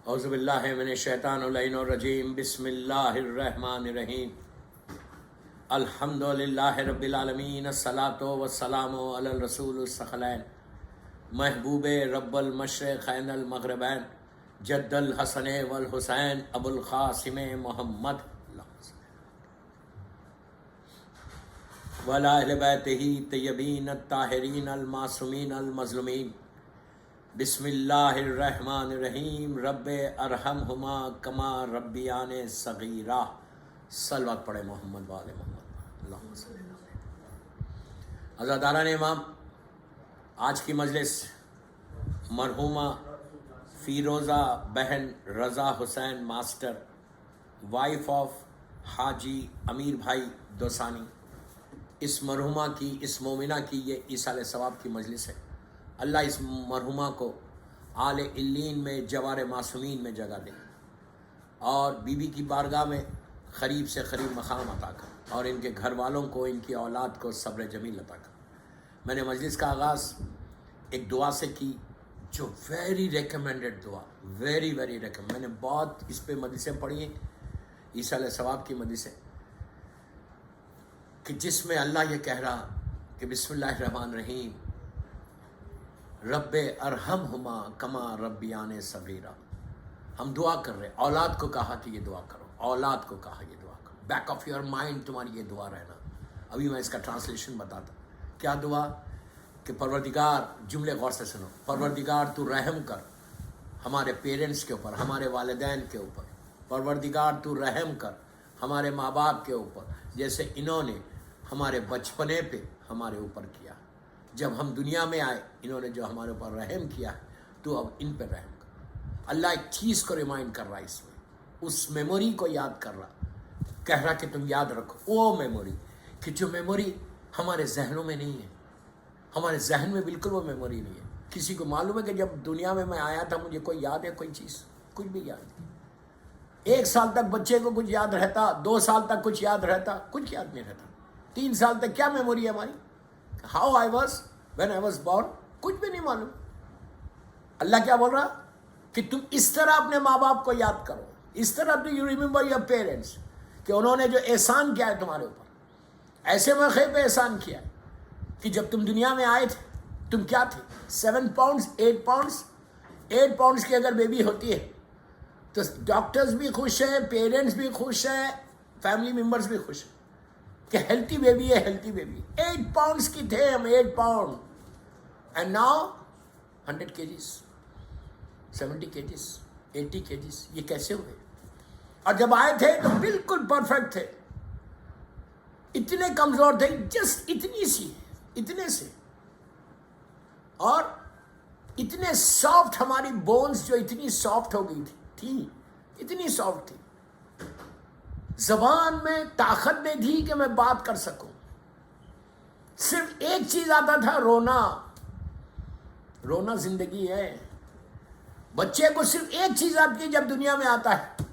اعوذ باللہ من الشیطان اللعین الرجیم بسم اللہ الرحمن الرحیم الحمد للہ رب العالمین الصلاۃ والسلام علی الرسول الثقلین محبوب رب المشرقین المغربین جد الحسن والحسین ابو القاسم محمد وعلی اہل بیتہ طیبین الطاہرین المعصومین المظلومین بسم اللہ الرحمن الرحیم رب ارحمہما کما ربیان صغیرہ صلوات پڑھے محمد وآل محمد اللہم صلی اللہ علیہ. عزاداران امام، آج کی مجلس مرحومہ فیروزہ بہن رضا حسین ماسٹر، وائف آف حاجی امیر بھائی دوسانی، اس مرحومہ کی، اس مومنہ کی یہ ایصال ثواب کی مجلس ہے. اللہ اس مرحومہ کو اعلی علیین میں جوار معصومین میں جگہ دے اور بی بی کی بارگاہ میں قریب سے قریب مقام عطا کر اور ان کے گھر والوں کو، ان کی اولاد کو صبر جمیل عطا کر. میں نے مجلس کا آغاز ایک دعا سے کی جو ویری ریکمینڈڈ دعا، ویری ریکمینڈ. میں نے بہت اس پہ مجلسیں پڑھی ہیں، ایصال ثواب کی مجلسیں، کہ جس میں اللہ یہ کہہ رہا کہ بسم اللہ الرحمن الرحیم رب ارحمہما کما ربیان صغیرہ. ہم دعا کر رہے، اولاد کو کہا کہ یہ دعا کرو، اولاد کو کہا یہ دعا کرو، بیک آف یور مائنڈ تمہاری یہ دعا رہنا. ابھی میں اس کا ٹرانسلیشن بتاتا. کیا دعا؟ کہ پروردگار، جملے غور سے سنو، پروردگار تو رحم کر ہمارے پیرنٹس کے اوپر، ہمارے والدین کے اوپر. پروردگار تو رحم کر ہمارے ماں باپ کے اوپر، جیسے انہوں نے ہمارے بچپنے پہ ہمارے اوپر کیا. جب ہم دنیا میں آئے انہوں نے جو ہمارے اوپر رحم کیا ہے تو اب ان پہ رحم کر. اللہ ایک چیز کو ریمائنڈ کر رہا ہے، اس میں اس میموری کو یاد کر رہا، کہہ رہا کہ تم یاد رکھو وہ میموری، کہ جو میموری ہمارے ذہنوں میں نہیں ہے. ہمارے ذہن میں بالکل وہ میموری نہیں ہے. کسی کو معلوم ہے کہ جب دنیا میں آیا تھا مجھے کوئی یاد ہے کوئی چیز؟ کچھ بھی یاد نہیں. 1 سال تک بچے کو کچھ یاد رہتا، 2 سال تک کچھ یاد رہتا، کچھ یاد نہیں رہتا. 3 سال تک کیا میموری ہے ہماری؟ How I was when I was born, کچھ بھی نہیں معلوم. اللہ کیا بول رہا؟ کہ تم اس طرح اپنے ماں باپ کو یاد کرو، اس طرح do you remember your parents, کہ انہوں نے جو احسان کیا ہے تمہارے اوپر. ایسے موقع پہ احسان کیا ہے کہ جب تم دنیا میں آئے تھے تم کیا تھے؟ 7 پاؤنڈز 8 پاؤنڈز 8 پاؤنڈز کی اگر بیبی ہوتی ہے تو ڈاکٹرز بھی خوش ہیں، پیرنٹس بھی خوش ہیں، فیملی ممبرز بھی خوش ہیں کہ ہیلتھی بیبی ہے، ہیلتھی بیبی. 8 پاؤنڈز کی تھے ہم، 8 pound. And now 100 kgs 70 kgs 80 kgs. یہ کیسے ہوئے؟ اور جب آئے تھے تو بالکل پرفیکٹ تھے، اتنے کمزور تھے، جسٹ اتنی سی، اتنے سے، اور اتنے سافٹ ہماری بونز جو اتنی سافٹ ہو گئی تھی، اتنی سافٹ تھی. زبان میں طاقت نہیں تھی کہ میں بات کر سکوں. صرف ایک چیز آتا تھا، رونا. رونا زندگی ہے. بچے کو صرف ایک چیز آتی ہے جب دنیا میں آتا ہے،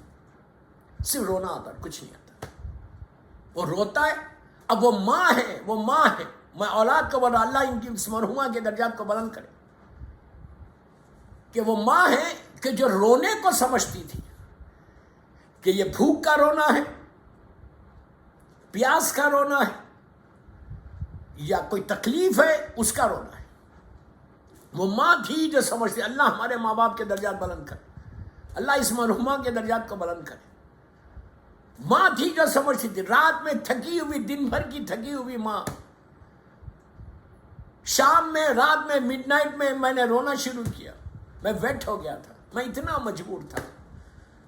صرف رونا آتا ہے، کچھ نہیں آتا. وہ روتا ہے. اب وہ ماں ہے، وہ ماں ہے. میں اولاد کو بولا اللہ ان کی اس مرحومہ کے درجات کو بلند کرے کہ وہ ماں ہے کہ جو رونے کو سمجھتی تھی کہ یہ بھوک کا رونا ہے، پیاس کا رونا ہے، یا کوئی تکلیف ہے اس کا رونا ہے. وہ ماں تھی جو سمجھتی. اللہ ہمارے ماں باپ کے درجات بلند کرے، اللہ اس مرحومہ کے درجات کو بلند کرے. ماں تھی جو سمجھتی تھی. رات میں تھکی ہوئی، دن بھر کی تھکی ہوئی ماں، شام میں، رات میں، مڈ نائٹ میں نے رونا شروع کیا. میں ویٹ ہو گیا تھا، میں اتنا مجبور تھا،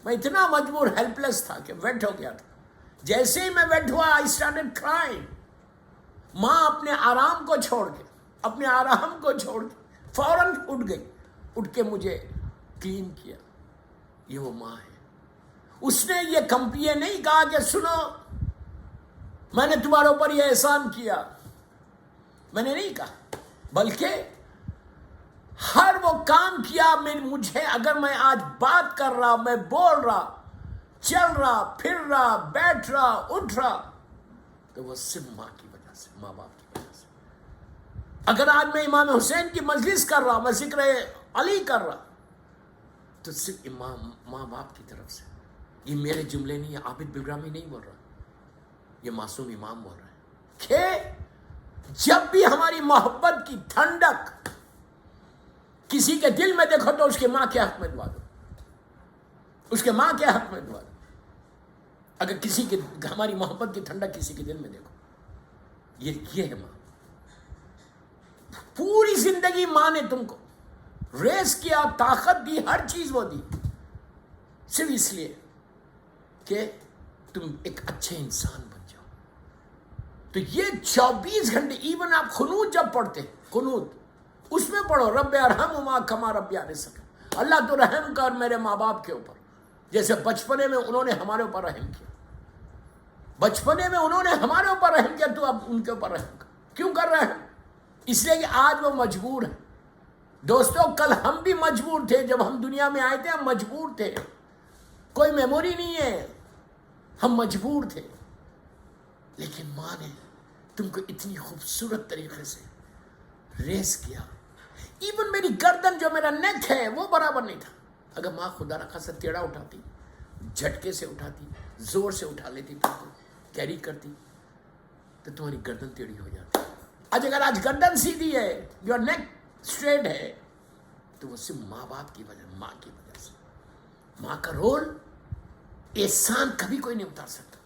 میں اتنا مجبور، ہیلپ لیس تھا کہ ویٹ ہو گیا تھا. جیسے ہی میں ویٹ ہوا آئی اسٹارٹڈ کرائنگ. ماں اپنے آرام کو چھوڑ کے، اپنے آرام کو چھوڑ کے فوراً اٹھ گئی، اٹھ کے مجھے کلین کیا. یہ وہ ماں ہے. اس نے یہ نہیں کہا کہ سنو میں نے تمہارے اوپر یہ احسان کیا، میں نے نہیں کہا، بلکہ ہر وہ کام کیا مجھے. اگر میں آج بات کر رہا، میں بول رہا، چل رہا، پھر رہا، بیٹھ رہا، اٹھ رہا، تو وہ صرف ماں کی وجہ سے، ماں باپ کی وجہ سے. اگر آج میں امام حسین کی مجلس کر رہا، میں ذکر علی کر رہا، تو صرف ماں باپ کی طرف سے. یہ میرے جملے نہیں ہیں، عابد بلرامی نہیں بول رہا، یہ معصوم امام بول رہے ہیں کہ جب بھی ہماری محبت کی ٹھنڈک کسی کے دل میں دیکھو تو اس کے ماں کے حق میں دعا دو، اس کے ماں کے حق میں دعا دو. اگر کسی کے ہماری محبت کی ٹھنڈک کسی کے دل میں دیکھو، یہ ہے ماں. پوری زندگی ماں نے تم کو ریس کیا، طاقت دی، ہر چیز وہ دی، صرف اس لیے کہ تم ایک اچھے انسان بن جاؤ. تو یہ 24 گھنٹے، ایون آپ قنوت جب پڑھتے قنوت، اس میں پڑھو رب ارحمہما کما ربیانی صغیرا، اللہ تو رحم کر میرے ماں باپ کے اوپر جیسے بچپنے میں انہوں نے ہمارے اوپر رحم کیا. بچپنے میں انہوں نے ہمارے اوپر رحم کیا، تو اب ان کے اوپر رحم کر. کیوں کر رہے ہیں؟ اس لیے کہ آج وہ مجبور ہیں. دوستو کل ہم بھی مجبور تھے، جب ہم دنیا میں آئے تھے ہم مجبور تھے، کوئی میموری نہیں ہے، ہم مجبور تھے. لیکن ماں نے تم کو اتنی خوبصورت طریقے سے ریس کیا. ایون میری گردن جو میرا نیک ہے وہ برابر نہیں تھا. اگر ماں خدا رکھا سے ٹیڑھا اٹھاتی، جھٹکے سے اٹھاتی، زور سے اٹھا لیتی، تم کو کیری کرتی، تو تمہاری گردن ٹیڑھی ہو جاتی. اگر آج گردن سیدھی ہے، جو نیک اسٹریٹ ہے، تو وہ صرف ماں باپ کی وجہ، ماں کی وجہ سے. ماں کا رول احسان کبھی کوئی نہیں اتار سکتا،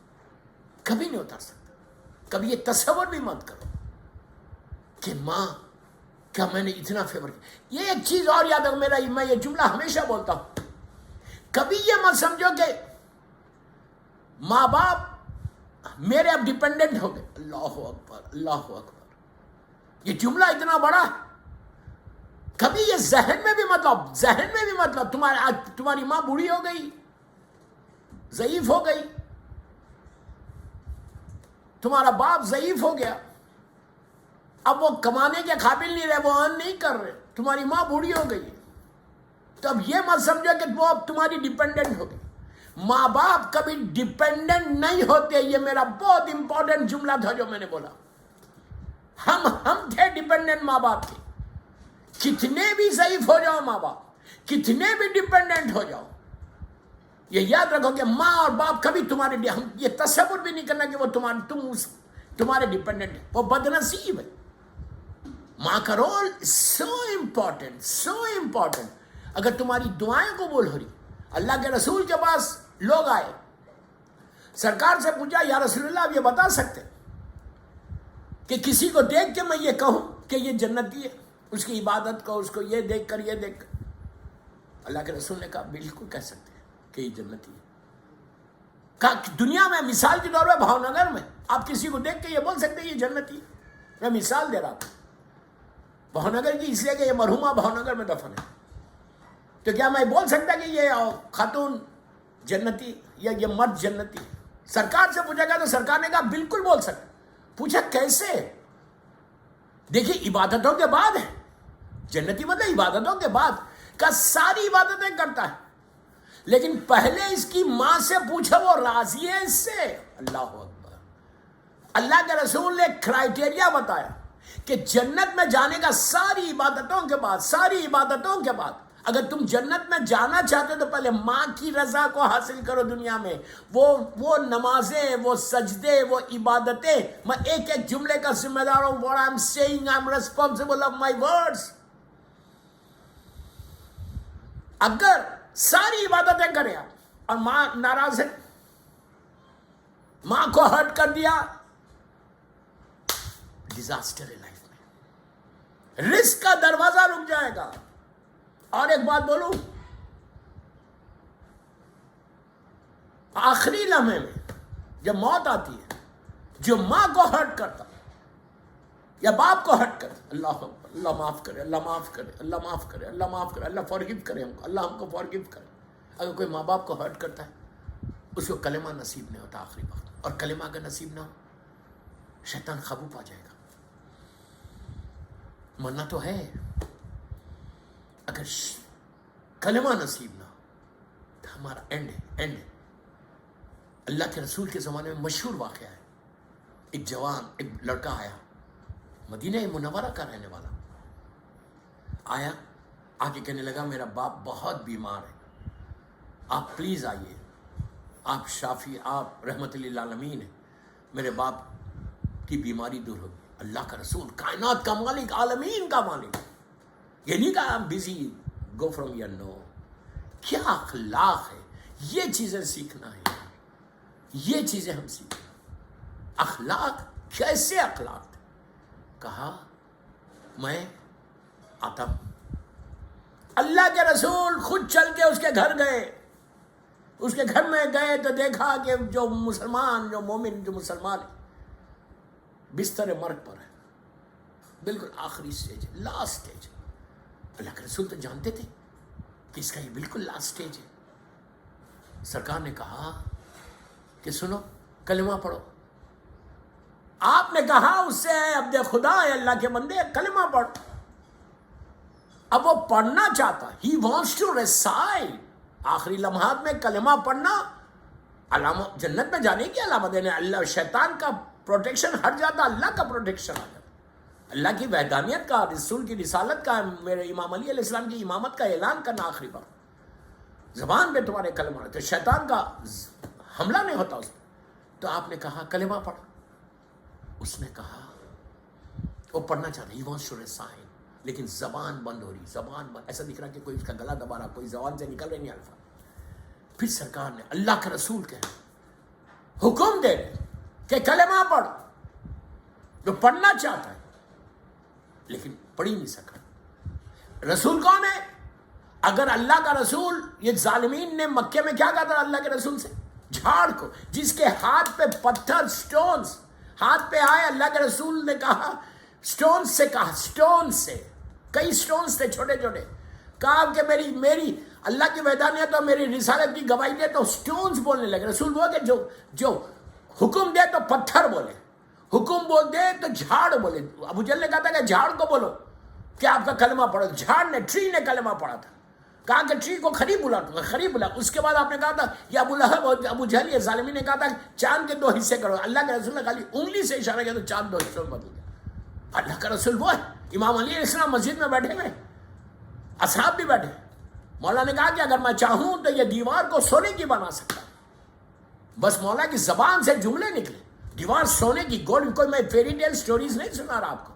کبھی نہیں اتار سکتا. کبھی یہ تصور بھی مت کرو کہ ماں کیا میں نے اتنا فیور کیا. یہ ایک چیز اور یاد ہے، میں یہ جملہ ہمیشہ بولتا ہوں، کبھی یہ مت سمجھو کہ ماں باپ میرے اب ڈیپینڈنٹ ہو گئے. اللہ اکبر، اللہ اکبر. یہ جملہ اتنا بڑا ہے، کبھی یہ ذہن میں بھی مطلب تمہاری ماں بوڑھی ہو گئی، ضعیف ہو گئی، تمہارا باپ ضعیف ہو گیا، اب وہ کمانے کے قابل نہیں رہے، وہ ارن نہیں کر رہے، تمہاری ماں بوڑھی ہو گئی، تو اب یہ مت سمجھو کہ وہ اب تمہاری ڈیپینڈنٹ ہو گئی. ماں باپ کبھی ڈیپینڈنٹ نہیں ہوتے. یہ میرا بہت امپورٹنٹ جملہ تھا جو میں نے بولا. ہم تھے ڈیپینڈنٹ ماں باپ کے. کتنے بھی ضعیف ہو جاؤ ماں باپ، کتنے بھی ڈیپینڈنٹ ہو جاؤ، یہ یاد رکھو کہ ماں اور باپ کبھی تمہارے، ہم یہ تصور بھی نہیں کرنا کہ وہ تمہارے ڈیپینڈنٹ ہے. وہ بدنصیب ہے. ماں کا role so important, so important. اگر تمہاری دعائیں قبول ہو رہی، اللہ کے رسول کے پاس لوگ آئے، سرکار سے پوچھا یا رسول اللہ آپ یہ بتا سکتے کہ کسی کو دیکھ کے میں یہ کہوں کہ یہ جنتی ہے، اس کی عبادت کو، اس کو یہ دیکھ کر، یہ دیکھ کر. اللہ کے رسول نے کہا بالکل کہہ سکتے ہیں کہ یہ جنتی ہے. کہا دنیا میں مثال کے طور پہ بھاؤ نگر میں آپ کسی کو دیکھ کے یہ بول سکتے ہیں یہ جنتی ہے. میں مثال دے رہا تھا بھاؤ نگر کی، اس لیے کہ یہ مرحومہ بھاؤ نگر میں دفن ہے. تو کیا میں بول سکتا کہ یہ خاتون جنتی یا یہ مرد جنتی ہے؟ سرکار سے پوچھا گیا تو سرکار نے کہا بالکل بول سکتے. پوچھا کیسے؟ دیکھیے عبادتوں کے بعد ہے جنتی، مطلب عبادتوں کے بعد کا ساری عبادتیں کرتا ہے، لیکن پہلے اس کی ماں سے پوچھا وہ راضی ہے اس سے. اللہ اکبر. اللہ کے رسول نے کرائیٹیریا بتایا کہ جنت میں جانے کا ساری عبادتوں کے بعد اگر تم جنت میں جانا چاہتے تو پہلے ماں کی رضا کو حاصل کرو. دنیا میں وہ نمازیں، وہ سجدے، وہ عبادتیں. میں ایک ایک جملے کا ذمہ دار ہوں. what I'm saying, I'm responsible of my words. اگر ساری عبادتیں کریں اور ماں ناراض ہے، ماں کو ہرٹ کر دیا، ڈیزاسٹر ہے لائف میں، رزق کا دروازہ رک جائے گا. اور ایک بات بولوں، آخری لمحے میں جب موت آتی ہے، جو ماں کو ہرٹ کرتا یا باپ کو ہرٹ کرتا، اللہ اللہ معاف کرے، اللہ معاف کرے، اللہ معاف کرے، اللہ معاف کرے، اللہ فارگیو کرے ہم کو، اللہ ہم کو فارگیو کرے. اگر کوئی ماں باپ کو ہرٹ کرتا ہے، اس کو کلمہ نصیب نہیں ہوتا آخری وقت. اور کلمہ اگر نصیب نہ ہو، شیطان قابو پا جائے گا. مرنا تو ہے، اگر کلمہ نصیب نہ ہو تو ہمارا اینڈ ہے. اللہ کے رسول کے زمانے میں مشہور واقعہ ہے. ایک لڑکا آیا، مدینہ منورہ کا رہنے والا، آیا آ کے کہنے لگا میرا باپ بہت بیمار ہے، آپ پلیز آئیے، آپ شافی، آپ رحمت للعالمین ہیں، میرے باپ کی بیماری دور ہوگی۔ اللہ کا رسول، کائنات کا مالک، عالمین کا مالک، یہ نہیں کہا I'm busy, go from here. No. کیا اخلاق ہے، یہ چیزیں سیکھنا ہے، یہ چیزیں ہم سیکھیں۔ اخلاق کیسے اخلاق تھے؟ کہا میں آتا ہوں۔ اللہ کے رسول خود چل کے اس کے گھر گئے، اس کے گھر میں گئے تو دیکھا کہ جو مسلمان، جو مومن، جو مسلمان ہے بستر مرگ پر ہے، بالکل آخری سٹیج ہے، لاسٹ سٹیج ہے۔ اللہ کے رسول تو جانتے تھے کہ اس کا یہ بالکل لاسٹ سٹیج ہے۔ سرکار نے کہا کہ سنو، کلمہ پڑھو۔ آپ نے کہا اس سے، عبد خدا ہے، اللہ کے بندے، کلمہ پڑھ۔ اب وہ پڑھنا چاہتا، ہی وانٹس ٹو ریسائٹ، آخری لمحات میں کلمہ پڑھنا علامہ جنت میں جانے کی علامت ہے۔ اللہ، شیطان کا پروٹیکشن ہٹ جاتا، اللہ کا پروٹیکشن آ جاتا، اللہ کی وحدانیت کا، رسول کی رسالت کا، میرے امام علی علیہ السلام کی امامت کا اعلان کرنا آخری بار، زبان پہ تمہارے کلمہ رہتے، شیطان کا حملہ نہیں ہوتا اس میں۔ تو آپ نے کہا کلمہ پڑھ۔ اس نے کہا وہ پڑھنا چاہتا، ہی وانٹس ٹو ریسائٹ، لیکن زبان بند ہو رہی، زبان بند، ایسا دکھ رہا کہ کوئی اس کا گلا دبا رہا، کوئی زبان سے نکل رہے نہیں الفاظ۔ پھر سرکار نے، اللہ کا رسول کہہ رہے، حکم دے رہے کہ کلمہ پڑھ، جو پڑھنا چاہتا ہے لیکن پڑھ ہی نہیں سکا۔ رسول کون ہے؟ اگر اللہ کا رسول، یہ ظالمین نے مکے میں کیا کہا تھا اللہ کے رسول سے؟ جھاڑ کو، جس کے ہاتھ پہ پتھر، سٹونز ہاتھ پہ آئے، اللہ کے رسول نے کہا سٹونز سے، کہا سٹونز سے، کئی سٹونز تھے چھوٹے چھوٹے، کہا کہ میری اللہ کی وحدانیت اور میری رسالت کی گواہی دے، تو سٹونز بولنے لگے۔ رسول وہ کہ جو حکم دے تو پتھر بولے، حکم بول دے تو جھاڑ بولے۔ ابو جہل نے کہا تھا کہ جھاڑ کو بولو کہ آپ کا کلمہ پڑھو، جھاڑ نے، ٹری نے کلمہ پڑھا تھا، کہا کہ ٹری کو خری بلا، خری بلا۔ اس کے بعد آپ نے کہا تھا، یہ ابو لہب اور ابو جہل، یہ ظالمین نے کہا تھا چاند کے 2 حصے کرو، اللہ کے رسول نے خالی انگلی سے اشارہ کیا تو چاند 2 حصوں میں بدل گیا۔ اللہ کا رسول وہ ہے۔ امام علی علیہ السلام مسجد میں بیٹھے ہوئے، اصحاب بھی بیٹھے، مولا نے کہا کہ اگر میں چاہوں تو یہ دیوار کو سونے کی بنا سکتا، بس مولا کی زبان سے جملے نکلے، دیوار سونے کی، گولڈ۔ کوئی میں فیری ٹیل سٹوریز نہیں سنا رہا آپ کو،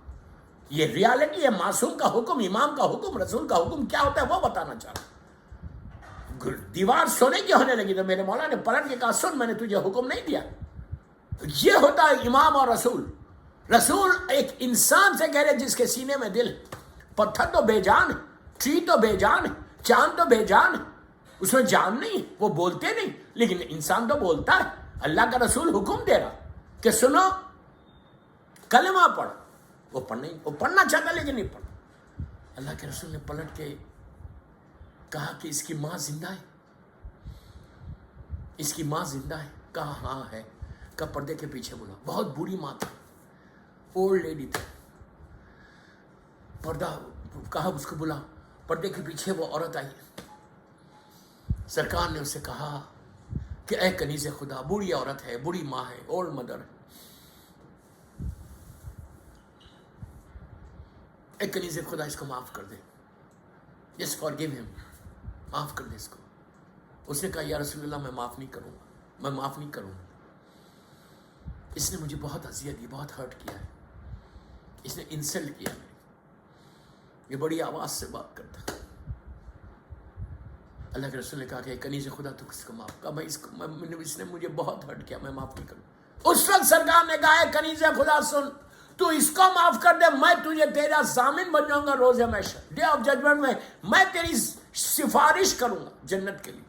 یہ ریالٹی ہے، معصوم کا حکم، امام کا حکم، رسول کا حکم کیا ہوتا ہے وہ بتانا چاہ رہا۔ دیوار سونے کی ہونے لگی تو میرے مولا نے پلٹ کے کہا سن، میں نے تجھے حکم نہیں دیا۔ یہ ہوتا ہے امام اور رسول۔ رسول ایک انسان سے کہہ رہے جس کے سینے میں دل، پتھر تو بے جان ہے، ٹری تو بے جان ہے، چاند تو بے جان ہے، اس میں جان نہیں، وہ بولتے نہیں، لیکن انسان تو بولتا ہے۔ اللہ کا رسول حکم دے رہا کہ سنو کلمہ پڑھ۔ وہ پڑھنا چاہتا لیکن نہیں پڑھا۔ اللہ کے رسول نے پلٹ کے کہا کہ اس کی ماں زندہ ہے، اس کی ماں زندہ ہے؟ کہا ہاں ہے۔ کہا پردے کے پیچھے بولا، بہت بوڑھی ماں تھی، اولڈ لیڈی تھی، پردہ، کہا اس کو بلا، پردے کے پیچھے وہ عورت آئی۔ سرکار نے اسے کہا کہ اے کنیز خدا، بوڑھی عورت ہے، بوڑھی ماں ہے، اولڈ مدر ہے، اے کنیز خدا اس کو معاف کر دے، جسٹ فارگیو ہم، معاف کر دے اس کو۔ اس نے کہا یا رسول اللہ میں معاف نہیں کروں گا، میں معاف نہیں کروں گا، اس نے مجھے بہت اذیت دی، بہت ہرٹ کیا ہے، اس نے انسلٹ کیا ہے، یہ بڑی آواز سے بات کرتا ہے۔ اللہ کے رسول نے کہا کہ کنیز خدا تو کس کو معاف کہا، میں اس نے مجھے بہت ہرٹ کیا، میں معاف نہیں کروں۔ اس وقت سرکار نے کہا کنیز خدا سن، تو اس کو معاف کر دے، میں تجھے تیرا ضامن بن جاؤں گا روز محشر، ڈے آف ججمنٹ میں تیری سفارش کروں گا جنت کے لیے۔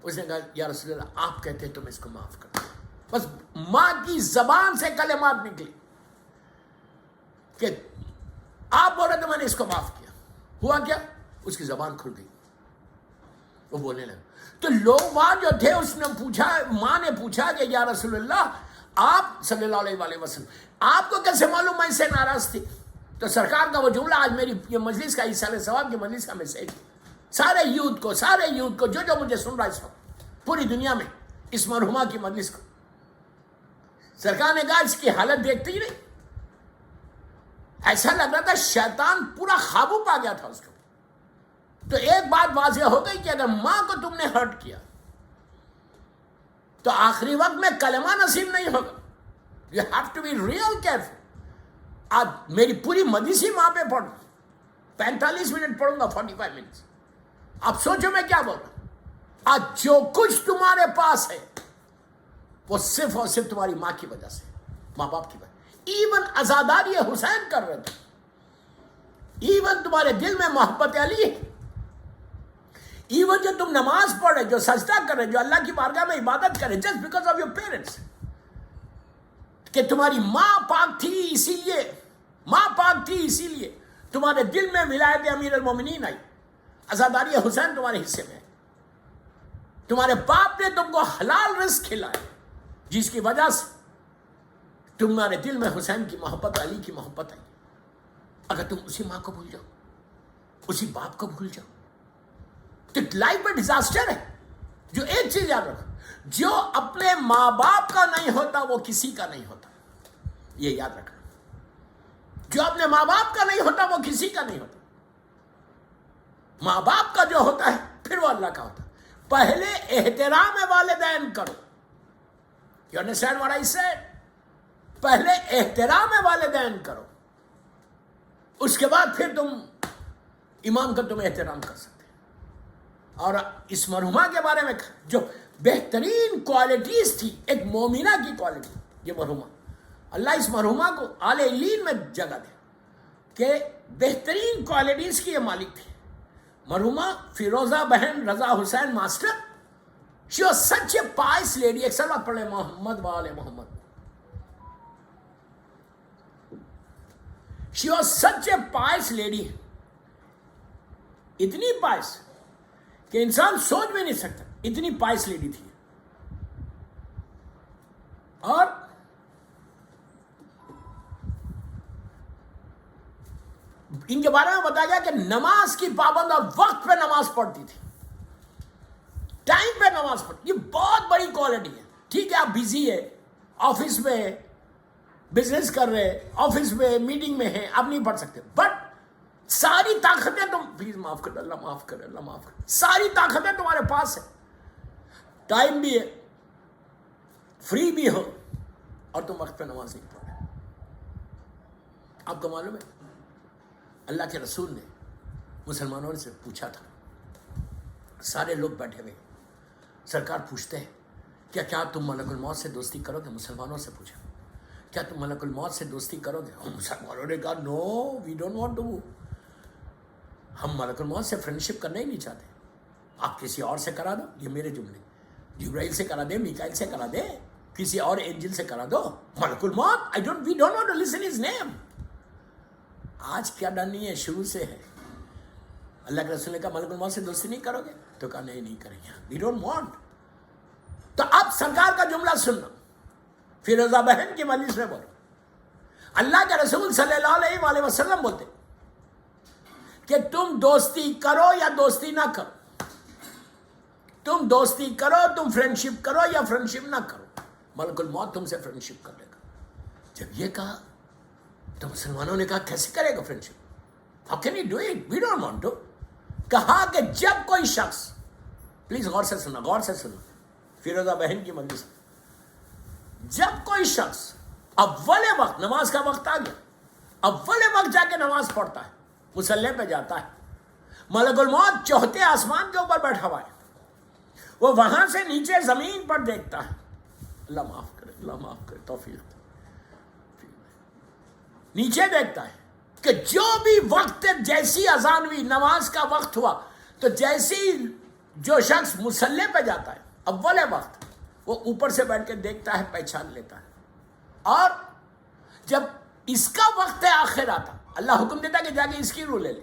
اس نے کہا یا رسول اللہ آپ کہتے تو میں اس کو معاف کر دوں۔ بس ماں کی زبان سے کلمات نکلی کہ آپ بولے تو میں نے اس کو معاف کیا۔ ہوا کیا؟ اس کی زبان کھل گئی، وہ بولنے لگا۔ تو لوگ وہاں جو تھے، اس نے پوچھا، ماں نے پوچھا کہ یا رسول اللہ آپ صلی اللہ علیہ وسلم آپ کو کیسے معلوم میں اس سے ناراض تھی؟ تو سرکار کا وہ جملہ آج میری یہ مجلس کا، ایصال ثواب کی مجلس کا میسیج، سارے یوتھ کو جو مجھے سن رہا ہے اس وقت پوری دنیا میں، اس مرحومہ کی مجلس کو، سرکار نے کہا اس کی حالت دیکھتے ہی نہیں، ایسا لگ رہا تھا شیطان پورا قابو پا گیا تھا اس کو۔ تو ایک بات واضح ہو گئی کہ اگر ماں کو تم نے ہرٹ کیا، تو آخری وقت میں کلمہ نصیب نہیں ہوگا. You have to be real careful. آج میری پوری مجلسی وہاں پہ پڑھ 45 منٹ پڑھوں گا, 45 منٹ. اب سوچو میں کیا بول رہا ہوں. آج جو کچھ تمہارے پاس ہے وہ صرف اور صرف تمہاری ماں کی وجہ سے, ماں باپ کی وجہ. ایون عزاداری حسین کر رہے تھے, ایون تمہارے دل میں محبت علی ہے, ایون جو تم نماز پڑھ رہے, جو سجدہ کر رہے, جو اللہ کی بارگاہ میں عبادت کر رہے, just because of your parents, کہ تمہاری ماں پاک تھی اسی لیے, ماں پاک تھی اسی لیے تمہارے دل میں ولایت امیر المومنین آئی, عزاداری حسین تمہارے حصے میں ہے. تمہارے باپ نے تم کو حلال رزق کھلایا جس کی وجہ سے تمہارے دل میں حسین کی محبت, علی کی محبت آئی. اگر تم اسی ماں کو بھول جاؤ, اسی باپ کو بھول جاؤ, تو لائف میں ڈیزاسٹر ہے. جو ایک چیز یاد رکھو, جو اپنے ماں باپ کا نہیں ہوتا وہ کسی کا نہیں ہوتا. یہ یاد رکھنا, جو اپنے ماں باپ کا نہیں ہوتا وہ کسی کا نہیں ہوتا. ماں باپ کا جو ہوتا ہے پھر وہ اللہ کا ہوتا ہے. پہلے احترام والدین کرو. You understand what I said? پہلے احترام والدین کرو, اس کے بعد پھر تم امام کا تم احترام کر سکتے. اور اس مرحومہ کے بارے میں جو بہترین کوالٹیز تھی, ایک مومنہ کی کوالٹی, یہ مرحومہ, اللہ اس مرحومہ کو آل علین میں جگہ دے کہ بہترین کوالٹیز کی یہ مالک تھی. مرحومہ فیروزہ بہن رضا حسین master, she was such a pious lady. ایک سلوات پڑھ لیں محمد وآل محمد. She was such a pious lady. اتنی pious کہ انسان سوچ بھی نہیں سکتا, اتنی pious lady تھی. اور ان کے بارے میں بتایا گیا کہ نماز کی پابند اور وقت پہ نماز پڑھتی تھی, ٹائم پہ نماز پڑھتی. یہ بہت بڑی کوالٹی ہے. ٹھیک ہے آپ بزی ہے, آفس میں بزنس کر رہے, آفس میں میٹنگ میں ہیں, آپ نہیں پڑھ سکتے, بٹ ساری طاقتیں تم, پلیز معاف کر, اللہ معاف کر, اللہ معاف کر, ساری طاقتیں تمہارے پاس ہیں, ٹائم بھی ہے, فری بھی ہو, اور تم وقت پہ نماز نہیں پڑھ رہے. آپ کو معلوم ہے اللہ کے رسول نے مسلمانوں سے پوچھا تھا, سارے لوگ بیٹھے ہوئے, سرکار پوچھتے ہیں کیا تم ملک الموت سے دوستی کرو گے؟ مسلمانوں سے پوچھا, کیا تم ملک الموت سے دوستی کرو گے؟ اور مسلمانوں نے کہا نو, وی ڈونٹ وانٹ ٹو, ہم ملک الموت سے فرینڈشپ کرنا ہی نہیں چاہتے. آپ کسی اور سے کرا دو, یہ میرے جملے, جبرائیل سے کرا دے, میکائیل سے کرا دے, کسی اور اینجل سے کرا دو. ملک الموت we don't want to listen his name. آج کیا ڈر نہیں ہے, شروع سے ہے. اللہ کے رسول نے کہا ملک الموت سے دوستی نہیں کرو گے؟ تو کہا نہیں کریں گے, وی ڈونٹ وانٹ. تو اب سرکار کا جملہ سننا, فیروزہ بہن کی مجلس میں بولو, اللہ کے رسول صلی اللہ علیہ وآلہ وسلم بولتے کہ تم دوستی کرو یا دوستی نہ کرو, تم دوستی کرو, تم فرینڈشپ کرو یا فرینڈشپ نہ کرو, ملک الموت تم سے فرینڈشپ کر لے گا. جب یہ کہا تو مسلمانوں نے کہا کیسے کرے گا friendship, how can you do it, we don't want to. کہا کہ جب کوئی شخص, پلیز غور سے سننا, غور سے سننا, فیروزہ بہن کی مجلس, جب کوئی شخص اول وقت, نماز کا وقت آ گیا, اول وقت جا کے نماز پڑھتا ہے, مصلی پہ جاتا ہے, ملک الموت چوتھے آسمان کے اوپر بیٹھا ہوا ہے, وہ وہاں سے نیچے زمین پر دیکھتا ہے, اللہ معاف کرے, اللہ معاف کرے, توفیق, نیچے دیکھتا ہے کہ جو بھی وقت, جیسی اذان ہوئی, نماز کا وقت ہوا, تو جیسی جو شخص مصلی پہ جاتا ہے اول وقت, وہ اوپر سے بیٹھ کے دیکھتا ہے, پہچان لیتا ہے. اور جب اس کا وقت آخر آتا, اللہ حکم دیتا کہ جا کے اس کی روح لے لے,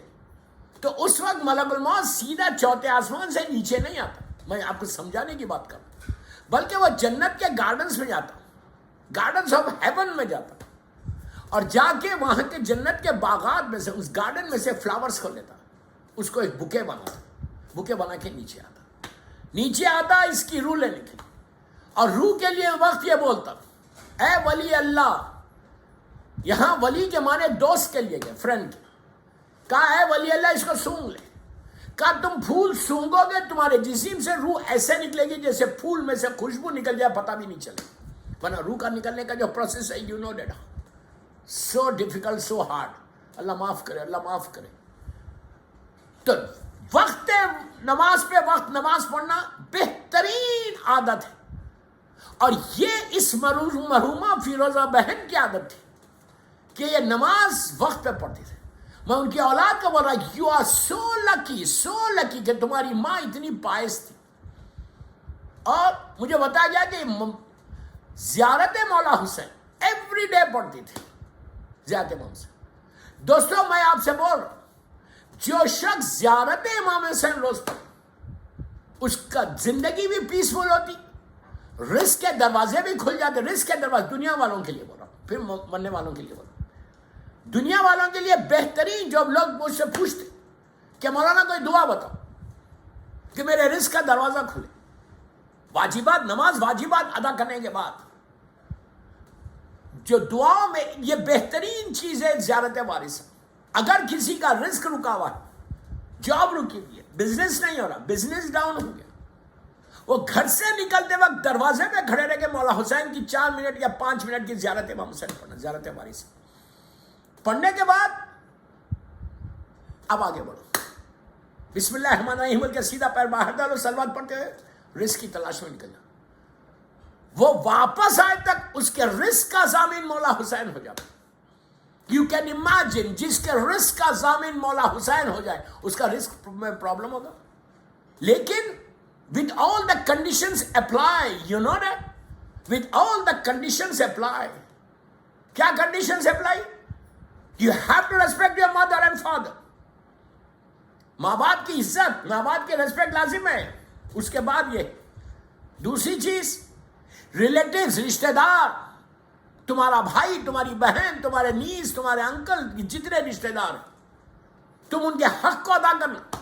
تو اس وقت ملک الموت سیدھا چوتھے آسمان سے نیچے نہیں آتا. میں آپ کو سمجھانے کی بات کروں, بلکہ وہ جنت کے گارڈنز میں جاتا, گارڈنز آف ہیون میں جاتا, اور جا کے وہاں کے جنت کے باغات میں سے, اس گارڈن میں سے فلاورز کو لیتا, اس کو ایک بکے بناتا, بکے بنا کے نیچے آتا اس کی روح لینے کے لیے. اور روح کے لیے وقت یہ بولتا, اے ولی اللہ, یہاں ولی کے معنی دوست کے لیے گئے, فرینڈ کے, کہا اے ولی اللہ اس کو سونگ لے, کہا تم پھول سونگو گے تمہارے جسم سے روح ایسے نکلے گی جیسے پھول میں سے خوشبو نکل جائے پتہ بھی نہیں چلے. ورنہ روح کا نکلنے کا جو پروسیس ہے you know that so difficult so hard. اللہ معاف کرے, اللہ معاف کرے. تو وقت نماز پہ وقت نماز پڑھنا بہترین عادت ہے, اور یہ اس مرحومہ فیروزہ بہن کی عادت تھی کہ یہ نماز وقت پہ پڑھتی تھی. میں ان کی اولاد کو بول رہا یو آر سو لکی کہ تمہاری ماں اتنی پائس تھی. اور مجھے بتایا گیا کہ زیارت مولا حسین ایوری ڈے پڑھتی تھی, زیارت امام حسین. دوستوں میں آپ سے بول رہا ہوں, جو شخص زیارت امام حسین روز پڑھے اس کا زندگی بھی پیسفل ہوتی, رزق کے دروازے بھی کھل جاتے. رزق کے دروازے دنیا والوں کے لیے بول رہا ہوں, پھر مرنے والوں کے لیے بول رہا ہوں. دنیا والوں کے لیے بہترین, جو لوگ مجھ سے پوچھتے کہ مولانا کوئی دعا بتاؤ کہ میرے رزق کا دروازہ کھلے, واجبات نماز واجبات ادا کرنے کے بعد جو دعاؤں میں یہ بہترین چیز ہے زیارت وارث. اگر کسی کا رزق رکا ہوا ہے, جاب رکی ہوئی ہے, بزنس نہیں ہو رہا, بزنس ڈاؤن ہو گیا, وہ گھر سے نکلتے وقت دروازے پہ کھڑے رہ کے مولا حسین کی 4 منٹ یا 5 منٹ کی زیارت امام حسین پڑھنا, زیارت وارث پڑھنے کے بعد اب آگے بڑھو. بسم اللہ الرحمن الرحیم بول کے سیدھا پیر باہر ڈالو, سلوات پڑھتے ہوئے رزق کی تلاش میں نکل جاؤ. وہ واپس آئے تک اس کے رزق کا ضامن مولا حسین ہو جاتا. یو کین امیجن, جس کے رزق کا ضامن مولا حسین ہو جائے اس کا رزق میں پرابلم ہوگا. لیکن with all the conditions apply, you know that, with all the conditions apply. کیا conditions apply? You have to respect your mother and father. ماں باپ کی عزت, ماں باپ کی ریسپیکٹ لازم ہے. اس کے بعد یہ دوسری چیز, ریلیٹیوز, رشتہ دار, تمہارا بھائی, تمہاری بہن, تمہارے نیز, تمہارے انکل, جتنے رشتہ دار ہیں تم ان کے حق کو ادا کرنا,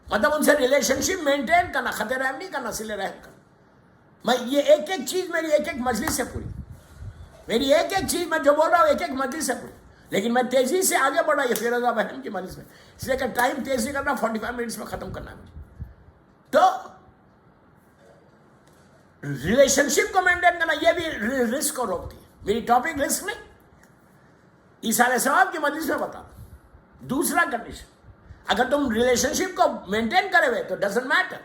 مطلب ان سے ریلیشن شپ مینٹین کرنا, خط رحم نہیں کرنا, صلہ رحم کرنا. میں یہ ایک ایک چیز میری ایک ایک مجلس سے پوری, میری ایک ایک چیز میں جو بول رہا ہوں ایک ایک مجلس سے پوری. لیکن میں تیزی سے آگے بڑھا یہ فیروزہ بہن کی مجلس میں, اس لیے کہ ٹائم تیزی کرنا, 45 منٹس میں ختم کرنا ہے مجھے. تو ریلیشن شپ کو مینٹین کرنا یہ بھی رزق کو روکتی ہے. میری ٹاپک رزق نہیں, ایثار ثواب کی مجلس میں بتا. دوسرا کنڈیشن, اگر تم ریلیشن شپ کو مینٹین کرے ہوئے تو ڈزنٹ میٹر,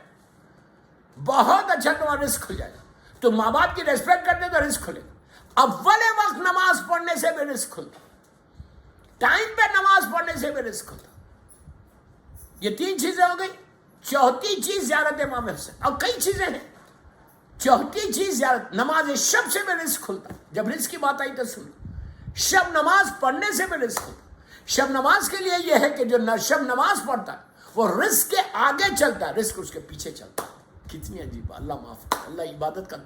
بہت اچھا تمہارا رزق کھل جائے گا. تم ماں باپ کی ریسپیکٹ کرتے تو رزق کھلے گا. اول وقت نماز پڑھنے سے بھی رزق کھلتا, ٹائم پہ نماز پڑھنے سے بھی رزق کھلتا. یہ 3 چیزیں ہو گئی. چوتھی چیز زیارت امام حسین, اور کئی چیزیں ہیں. چوتھی چیز زیارت نماز شب سے بھی رزق کھلتا. جب رزق کی بات آئی تو سن, شب نماز پڑھنے سے بھی رزق کھلتا. شب نماز کے لیے یہ ہے کہ جو شب نماز پڑھتا ہے وہ رزق کے آگے چلتا ہے, رزق اس کے پیچھے چلتا ہے. کتنی عجیب بات. اللہ معاف کرے, اللہ عبادت کا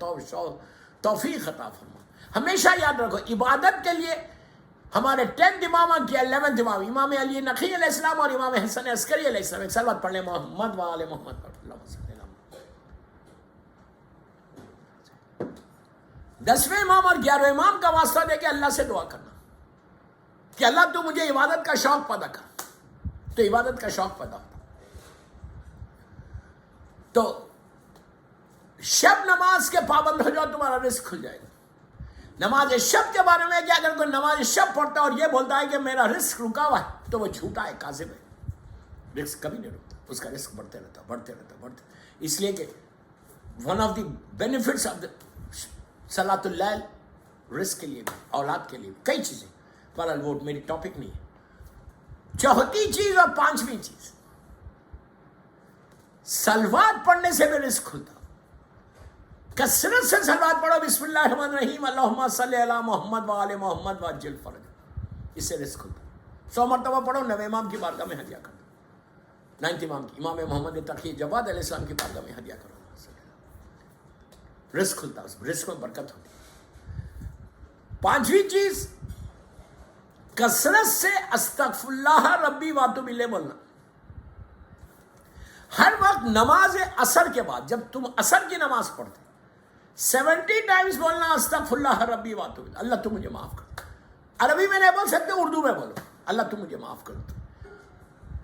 توفیق عطا فرما. ہمیشہ یاد رکھو, عبادت کے لیے ہمارے 10th امام کی 11th امام, امام علی نقی علیہ السلام اور امام حسن عسکری علیہ السلام. ایک صلوات پڑھ لیں محمد و آل محمد پر. 10ویں امام اور 11ویں امام کا واسطہ دے کے اللہ سے دعا کرنا کہ اللہ تو مجھے عبادت کا شوق پیدا کر. تو عبادت کا شوق پیدا ہوتا. تو شب نماز کے پابند ہو جاؤ, تمہارا رزق کھل جائے گا. نماز شب کے بارے میں کیا, اگر کوئی نماز شب پڑھتا ہے اور یہ بولتا ہے کہ میرا رزق رکا ہوا ہے تو وہ جھوٹا ہے, کاذب ہے. رزق کبھی نہیں رکتا, اس کا رزق بڑھتے رہتا, بڑھتے رہتا, بڑھتے. اس لیے کہ one of the benefits of صلاۃ اللیل, رزق کے لیے بھی, اولاد کے لیے بھی, کئی چیزیں. بہرحال وہ میری ٹاپک نہیں ہے. چوتھی چیز اور 5ویں چیز, سلوات پڑھنے سے بھی رزق کھلتا. کثرت سے سلوات پڑھو, بسم اللہ الرحمن الرحیم, اللہم صلی علی محمد و آل محمد وعجل فرج, اس سے رزق کھلتا. 100 مرتبہ پڑھو, 9 امام کی بارگاہ میں ہدیہ کرو, 9th امام کی, امام محمد تقی جواد علیہ السلام کی بارگاہ میں ہدیہ کرو, رزق کھلتا, اس رزق میں برکت ہوتی. 5ویں چیز, کثرت سے استغفر اللہ ربی واتوب الیہ بولنا. ہر وقت نماز عصر کے بعد جب تم عصر کی نماز پڑھتے 70 ٹائمز بولنا استغفر اللہ ربی واتوب الیہ, اللہ تو مجھے معاف کر. عربی میں نہیں بول سکتے, اردو میں بولو, اللہ تو مجھے معاف کر.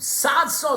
700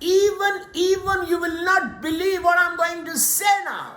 Even you will not believe what I'm going to say now.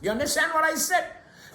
You understand what I said?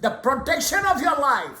The protection of your life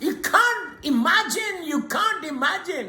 you can't imagine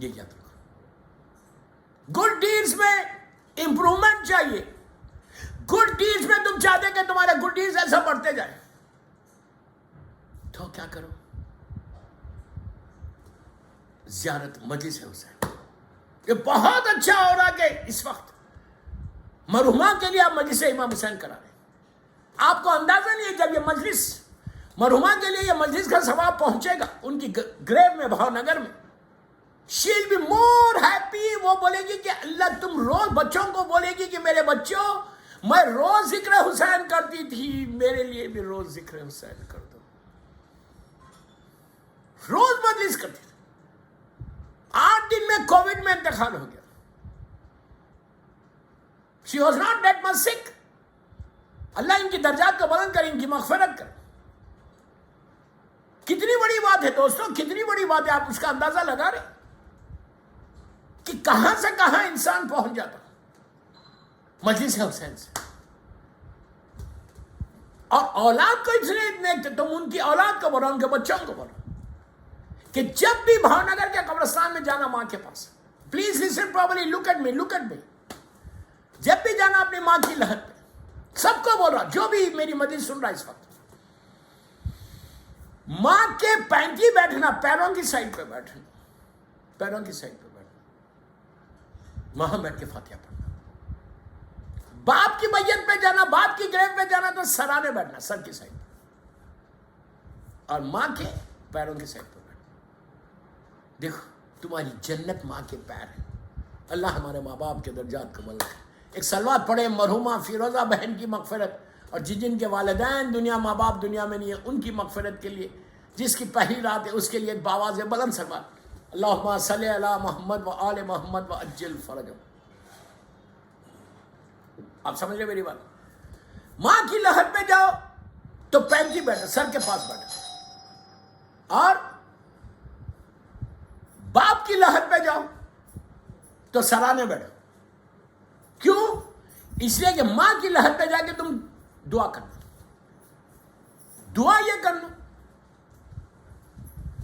یہ یاد رکھو. گڈ ڈیڈز میں امپروومنٹ چاہیے. گڈ ڈیڈز میں تم چاہتے کہ تمہارے گڈ ڈیڈز ایسا بڑھتے جائیں تو کیا کرو؟ زیارت مجلس حسین. یہ بہت اچھا ہو رہا کہ اس وقت مرحومہ کے لیے آپ مجلس امام حسین کرا رہے ہیں. آپ کو اندازہ نہیں ہے جب یہ مجلس مرحومہ کے لیے یہ مجلس کا ثواب پہنچے گا ان کی گریو میں بھاؤ نگر میں, شی ول بی مور ہیپی. وہ بولے گی کہ اللہ تم روز بچوں کو بولے گی کہ میرے بچوں میں روز ذکر حسین کرتی تھی, میرے لیے بھی روز ذکر حسین کر دو. روز مجلس کرتی تھی. 8 دن میں کووڈ میں انتقال ہو گیا. She was not that much سک. اللہ ان کی درجات کو بلند کرے, ان کی مغفرت کرے. کتنی بڑی بات ہے دوستوں, کتنی بڑی بات ہے. آپ اس کا اندازہ لگا رہے کہ کہاں سے کہاں انسان پہنچ جاتا مجلس حسین سے. اور اولاد کو اس لیے تم ان کی اولاد کو بولو, ان کے بچوں کو بولو کہ جب بھی بھاؤ نگر کے قبرستان میں جانا ماں کے پاس, please listen properly, look at me. جب بھی جانا اپنی ماں کی لحد پہ, سب کو بول رہا جو بھی میری مجلس سن رہا اس وقت, ماں کے پینتی بیٹھنا, پیروں کی سائڈ پہ بیٹھنا, پیروں کی سائڈ پہ بیٹھنا, وہاں بیٹھ کے فاتحہ پڑھنا. باپ کی میت پہ جانا, باپ کی گریو پہ جانا تو سرانے بیٹھنا, سر کی سائڈ پہ, اور ماں کے پیروں کی سائڈ پہ بیٹھنا. دیکھو تمہاری جنت ماں کے پیر ہے. اللہ ہمارے ماں باپ کے درجات کو بلند کرے. ایک صلوات پڑھے مرحومہ فیروزہ بہن کی مغفرت, اور جن کے والدین دنیا, ماں باپ دنیا میں نہیں ہے, ان کی مغفرت کے لیے. جس کی پہلی رات ہے اس کے لیے ایک باواز بلند صلوات, اللہم صلی علی محمد و آل محمد و عجل فرجہم. آپ سمجھ رہے میری بات؟ ماں کی لحد پہ جاؤ تو پینتی بیٹھا, سر کے پاس بیٹھا, اور باپ کی لحد پہ جاؤ تو سرانے بیٹھو. کیوں؟ اس لیے کہ ماں کی لحد پہ جا کے تم دعا کرنا. دعا یہ کرنا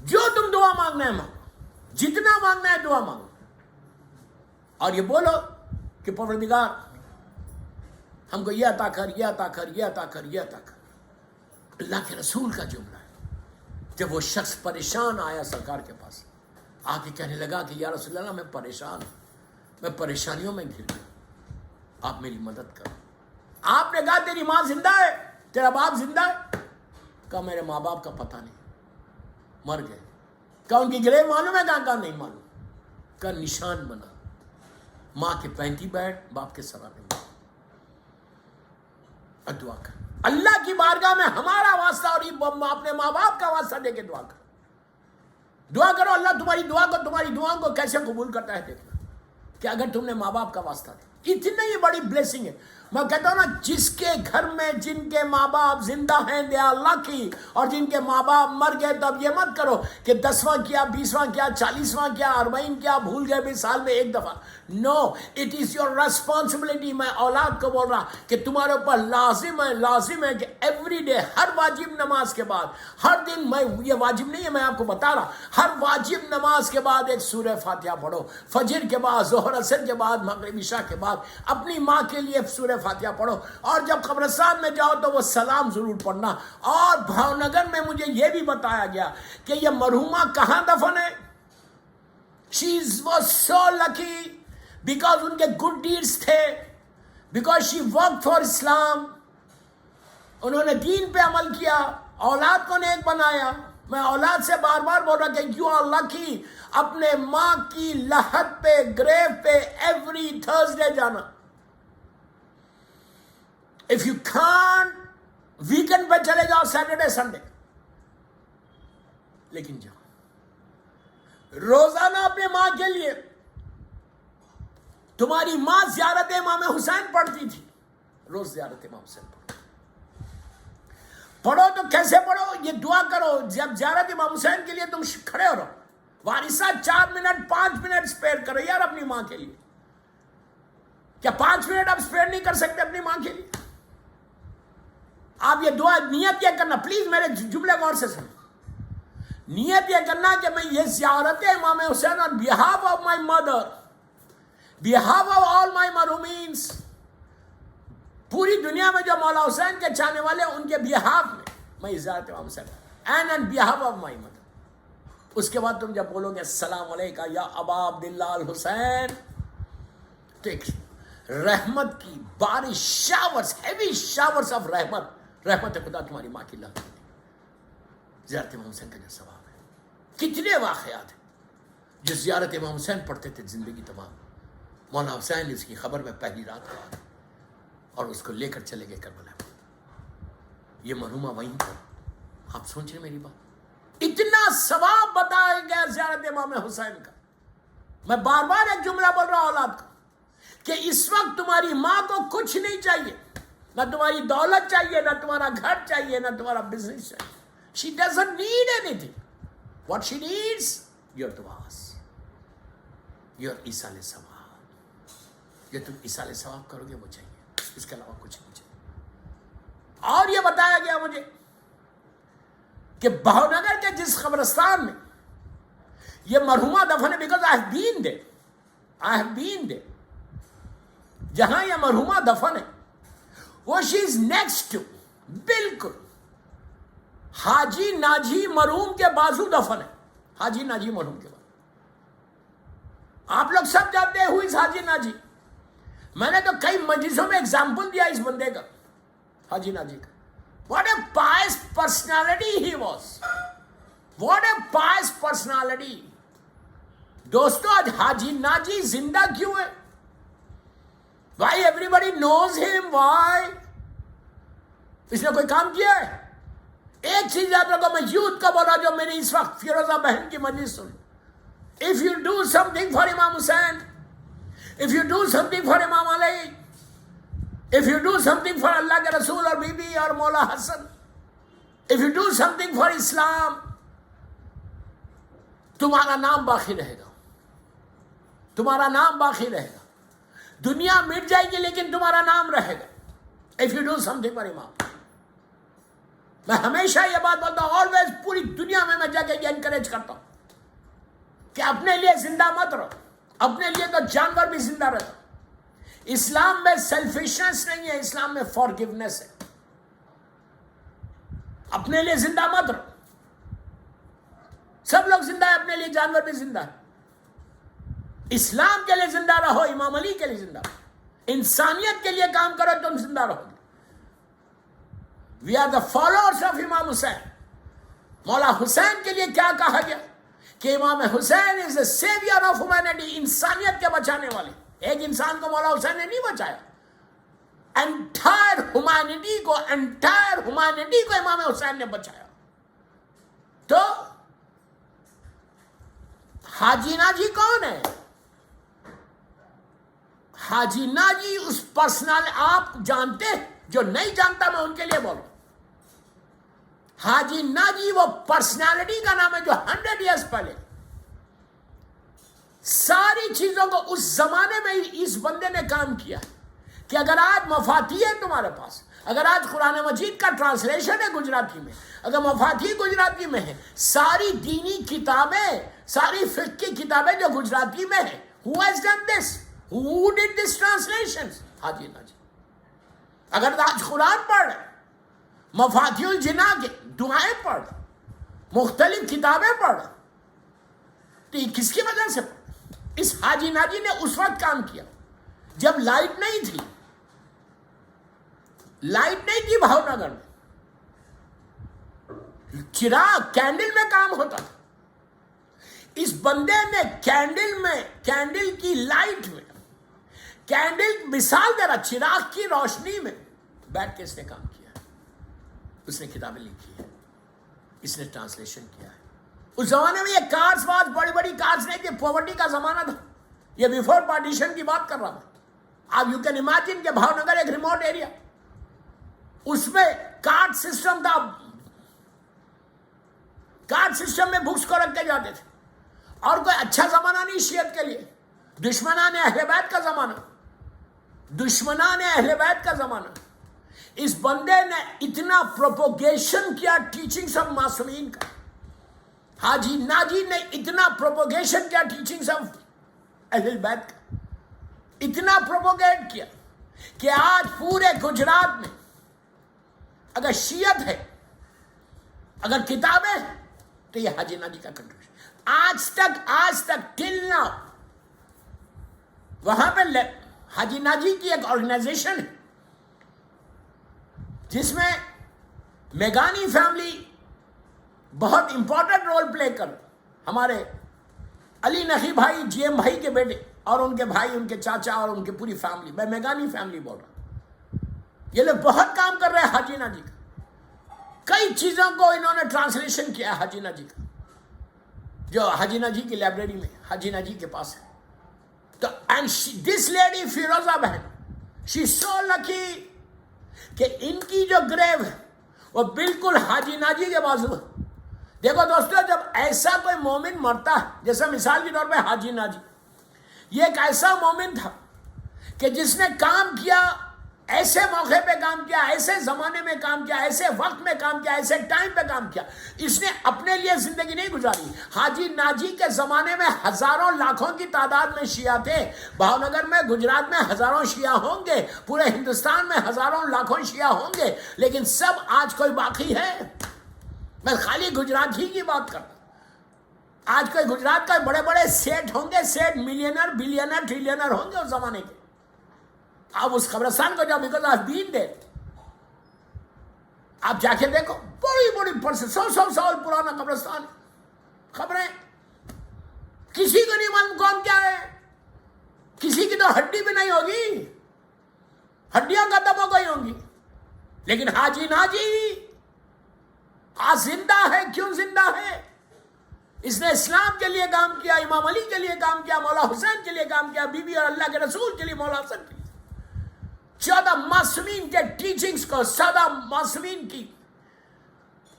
جو تم دعا مانگنا ہے مانگو, جتنا مانگنا ہے دعا مانگو, اور یہ بولو کہ پروردگار ہم کو یہ عطا کر, یہ عطا کر, یہ عطا کر, یہ عطا کر. اللہ کے رسول کا جملہ ہے. جب وہ شخص پریشان آیا سرکار کے پاس, آ کے کہنے لگا کہ یا رسول اللہ میں پریشان ہوں, میں پریشانیوں میں گر گیا, آپ میری مدد کرو. آپ نے کہا تیری ماں زندہ ہے, تیرا باپ زندہ ہے؟ کہا میرے ماں باپ کا پتہ نہیں, مر گئے. کہا ان کی گریو معلوم ہے؟ کہا نہیں معلوم. کہا نشان بنا, ماں کے پینتی بیٹھ, باپ کے سرانے بیٹھ, اور دعا کر. اللہ کی بارگاہ میں ہمارا واسطہ اور اپنے ماں باپ کا واسطہ دے کے دعا کر. دعا کرو, اللہ تمہاری دعا کو, تمہاری دعاؤں کو کیسے قبول کرتا ہے دیکھنا. کہ اگر تم نے ماں باپ کا واسطہ دیا, اتنی ہی بڑی بلیسنگ ہے. میں کہتا ہوں نا, جس کے گھر میں جن کے ماں باپ زندہ ہیں دے آر لکی, اور جن کے ماں باپ مر گئے تب یہ مت کرو کہ 10واں کیا, 20واں کیا, 40واں کیا, 40 کیا, بھول گئے بھی سال میں ایک دفعہ. نو, اٹ از یور ریسپانسبلٹی. میں اولاد کو بول رہا کہ تمہارے اوپر لازم ہے کہ ایوری ڈے, ہر واجب نماز کے بعد, ہر دن, میں یہ واجب نہیں ہے میں آپ کو بتا رہا, ہر واجب نماز کے بعد ایک سورہ فاتحہ پڑھو. فجر کے بعد, ظہر عصر کے بعد, مغرب عشاء کے بعد اپنی ماں کے لیے سورہ فاتحہ پڑھو. اور جب قبرستان میں جاؤ تو وہ سلام ضرور پڑھنا. اور بھاؤ نگر میں مجھے یہ بھی بتایا گیا کہ یہ مرحومہ کہاں دفن ہے. She was so lucky because ان کے گڈ ڈیڈز تھے, because she worked for Islam. انہوں نے دین پہ عمل کیا, اولاد کو نیک بنایا. میں اولاد سے بار بار بول رہا کہ یو آر لکی. اپنے ماں کی لحد پہ, گریو پہ ایوری تھرسڈے جانا. اف یو کانٹ, ویکینڈ پہ چلے جاؤ, سیٹرڈے سنڈے, لیکن جاؤ روزانہ اپنے ماں کے لیے. تمہاری ماں زیارت امام حسین پڑھتی تھی, روز زیارت امام حسین پڑھو تو کیسے پڑھو؟ یہ دعا کرو. جب زیارت امام حسین کے لیے تم کھڑے ہو رہو, وارثہ 4 منٹ 5 منٹ سپیئر کرو یار اپنی ماں کے لیے. کیا 5 منٹ آپ سپیئر نہیں کر سکتے اپنی ماں کے لیے؟ آپ یہ دعا نیت کیا کرنا, پلیز میرے جملے غور سے سنو. نیت یہ کرنا کہ میں یہ زیارت امام حسین on behalf of my mother, behalf of all my مرحومینس، پوری دنیا میں جو مولا حسین کے چاہنے والے ہیں ان کے بیہاف میں زیارت امام حسین and on behalf of my mother. اس کے بعد تم جب بولو گے السلام علیکم یا ابا عبداللہ الحسین، تو ایک رحمت کی بارش، شاورز، ہیوی شاورز آف رحمت خدا تمہاری ماں کی لگتی ہے. زیارت امام حسین کا جو ثواب ہے. کتنے واقعات ہیں جو زیارت امام حسین پڑھتے تھے زندگی تمام. مولانا حسین اس کی خبر میں پہلی رات کو آ اور اس کو لے کر چلے گئے کربلا. یہ مرحومہ وہیں پر. آپ سوچ رہے میری بات؟ اتنا ثواب بتایا گیا زیارت امام حسین کا. میں بار بار ایک جملہ بول رہا ہوں اولاد کو کہ اس وقت تمہاری ماں کو کچھ نہیں چاہیے، نہ تمہاری دولت چاہیے، نہ تمہارا گھر چاہیے، نہ تمہارا بزنس چاہیے. She doesn't need anything. What she needs, your du'as, your ایصال ثواب. جو تم ایصال ثواب کرو گے وہ چاہیے، اس کے علاوہ کچھ نہیں چاہیے. اور یہ بتایا گیا مجھے کہ بہو نگر کے جس قبرستان میں یہ مرحومہ دفن ہے، because I have been there. جہاں یہ مرحومہ دفن ہے وہ she is next to، بالکل حاجی ناجی مرحوم کے بازو دفن ہے. حاجی ناجی مرحوم کے بازو. آپ لوگ سب جانتے ہیں ہوئی حاجی ناجی. میں نے تو کئی مجلسوں میں ایگزامپل دیا اس بندے کا، حاجی ناجی کا. What a pious personality he was. What a pious personality. دوستو آج حاجی ناجی زندہ کیوں ہے؟ Why everybody knows him? Why? اس نے کوئی کام کیا ہے؟ ایک چیز یاد رکھو، میں یوتھ کا بولا جو میری اس وقت فیروزہ بہن کی مجلس سن. If you do something for Imam Hussain, if you do something for Imam Ali, if you do something for اللہ کے رسول اور بی بی اور مولا حسن, if you do something for Islam, تمہارا نام باقی رہے گا. تمہارا نام باقی رہے گا. دنیا مٹ جائے گی لیکن تمہارا نام رہے گا. If you do something for Imam. میں ہمیشہ یہ بات بولتا ہوں، آلویز پوری دنیا میں جا کے یہ انکریج کرتا ہوں کہ اپنے لیے زندہ مت رہو. اپنے لیے تو جانور بھی زندہ رہتا. اسلام میں سیلفشنس نہیں ہے، اسلام میں فارگیونیس ہے. اپنے لیے زندہ مت رہو. سب لوگ زندہ ہے، اپنے لیے جانور بھی زندہ ہے. اسلام کے لیے زندہ رہو، امام علی کے لیے زندہ رہو. انسانیت کے لیے کام کرو تم زندہ رہو گے. We are the followers of امام حسین. مولا حسین کے لیے کیا کہا گیا کہ امام حسین is the savior of humanity، انسانیت کے بچانے والے. ایک انسان کو مولا حسین نے نہیں بچایا، انٹائر ہیومینٹی کو امام حسین نے بچایا. تو حاجی ناجی کون ہے؟ حاجی ناجی اس پرسنل، آپ جانتے ہیں، جو نہیں جانتا میں ان کے لیے بولوں. حاجی ناجی وہ پرسنالٹی کا نام ہے جو 100 ایئرز پہلے ساری چیزوں کو اس زمانے میں اس بندے نے کام کیا کہ اگر آج مفاتیح ہے تمہارے پاس، اگر آج قرآن مجید کا ٹرانسلیشن ہے گجراتی میں، اگر مفاتیح گجراتی میں ہے، ساری دینی کتابیں، ساری فقہ کی کتابیں جو گجراتی میں ہیں، who has done this? Who did this translation? حاجی ناجی. اگر آج قرآن پڑھ رہے، مفاتیح الجنا کے دعائیں پڑھ، مختلف کتابیں پڑھ، تو یہ کس کی وجہ سے پڑھ؟ اس حاجی ناجی نے اس وقت کام کیا جب لائٹ نہیں تھی. لائٹ نہیں تھی بھاؤ نگر میں. چراغ کینڈل میں کام ہوتا تھا. اس بندے نے کینڈل کی لائٹ میں، کینڈل مثال دے رہا، چراغ کی روشنی میں بیٹھ کے اس نے کام کیا. اس نے کتابیں لکھی ہیں، اس نے ٹرانسلیشن کیا ہے. اس زمانے میں یہ کارز بڑی بڑی کارز نہیں تھی، پاورٹی کا زمانہ تھا. یہ بیفور پارٹیشن کی بات کر رہا میں. آپ یو کین امیجن کہ بھاؤ نگر ایک ریموٹ ایریا، اس میں کارڈ سسٹم تھا. کارڈ سسٹم میں بکس کو رکھ کے جاتے تھے. اور کوئی اچھا زمانہ نہیں شیعت کے لیے. دشمنان اہل بیت کا زمانہ، دشمنان اہل بیت کا زمانہ. اس بندے نے اتنا پروپوگیشن کیا ٹیچنگز آف معصومین کا حاجی ناجی نے اتنا پروپوگیشن کیا ٹیچنگز آف اہل بیت کا، اتنا پروپوگیٹ کیا کہ آج پورے گجرات میں اگر شیعت ہے، اگر کتابیں، تو یہ حاجی ناجی کا کنٹریبیوشن آج تک ٹل ناؤ وہاں پہ حاجی ناجی کی ایک آرگنائزیشن ہے جس میں میگانی فیملی بہت امپورٹنٹ رول پلے کر، ہمارے علی نقی بھائی جی ایم بھائی کے بیٹے اور ان کے بھائی، ان کے چاچا اور ان کی پوری فیملی، میں میگانی فیملی بول رہا ہوں، یہ لوگ بہت کام کر رہے ہیں حاجی ناجی کا، کئی چیزوں کو انہوں نے ٹرانسلیشن کیا ہے حاجی ناجی کا، جو حاجی ناجی کی لائبریری میں حاجی ناجی کے پاس ہے. تو اینڈ دس لیڈی فیروزہ بہن، شی سو لکی کہ ان کی جو گریو ہے وہ بالکل حاجی ناجی کے بازو ہے. دیکھو دوستو، جب ایسا کوئی مومن مرتا ہے، جیسے مثال کے طور پہ حاجی ناجی، یہ ایک ایسا مومن تھا کہ جس نے کام کیا، ایسے موقع پہ کام کیا، ایسے زمانے میں کام کیا، ایسے وقت میں کام کیا، ایسے ٹائم پہ کام کیا. اس نے اپنے لیے زندگی نہیں گزاری. حاجی ناجی کے زمانے میں ہزاروں لاکھوں کی تعداد میں شیعہ تھے. بھاؤنگر میں، گجرات میں ہزاروں شیعہ ہوں گے، پورے ہندوستان میں ہزاروں لاکھوں شیعہ ہوں گے، لیکن سب آج کوئی باقی ہے؟ میں خالی گجرات ہی کی بات کرتا ہوں. آج کوئی گجرات کا بڑے بڑے سیٹ ہوں گے، سیٹ ملینر بلینر ٹریلینر ہوں گے اس زمانے کے. آپ اس قبرستان کو جاؤ، بیکاز آف بین دیر، آپ جا کے دیکھو، بڑی بڑی 100 سال پرانا قبرستان، خبریں کسی کو نہیں معلوم کون کیا ہے. کسی کی تو ہڈی بھی نہیں ہوگی، ہڈیاں ختم ہو گئی ہوں گی، لیکن حاجی ناجی آج زندہ ہے. کیوں زندہ ہے؟ اس نے اسلام کے لیے کام کیا، امام علی کے لیے کام کیا، مولا حسین کے لیے کام کیا، بی بی اور اللہ کے رسول کے لیے، مولا حسن کے لیے. 14 معصومین کے ٹیچنگز کو، 14 معصومین کی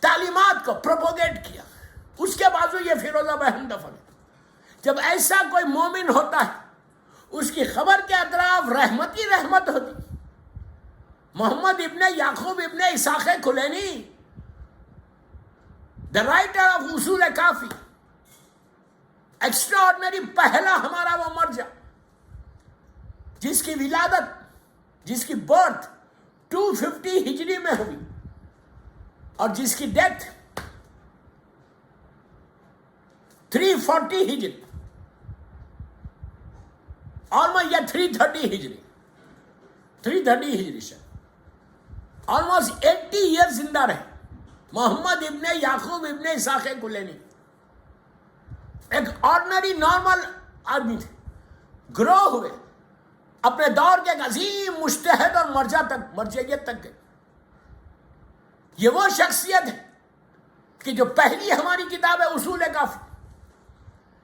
تعلیمات کو پروپوگیٹ کیا. اس کے بازو یہ فیروزہ بہن دفن ہے. جب ایسا کوئی مومن ہوتا ہے، اس کی خبر کے اطراف رحمت ہی رحمت ہوتی. محمد ابن یعقوب ابن اسحاق کلینی، دا رائٹر آف اصول کافی، ایکسٹرا آرڈنری، پہلا ہمارا وہ مرجع جس کی ولادت، جس کی برتھ 250 ہجری میں ہوئی اور جس کی ڈیتھ 340 ہجری، آلموسٹ یا 330 ہجری، 330 ہجری سے آلموسٹ 80 ایئر زندہ رہے. محمد ابن یعقوب ابن اسحاق کلینی ایک آرڈنری نارمل آدمی تھے، گرو ہوئے، اپنے دور کے ایک عظیم مجتہد اور مرجعیت تک گئے. یہ وہ شخصیت ہے کہ جو پہلی ہماری کتاب ہے اصول کافی،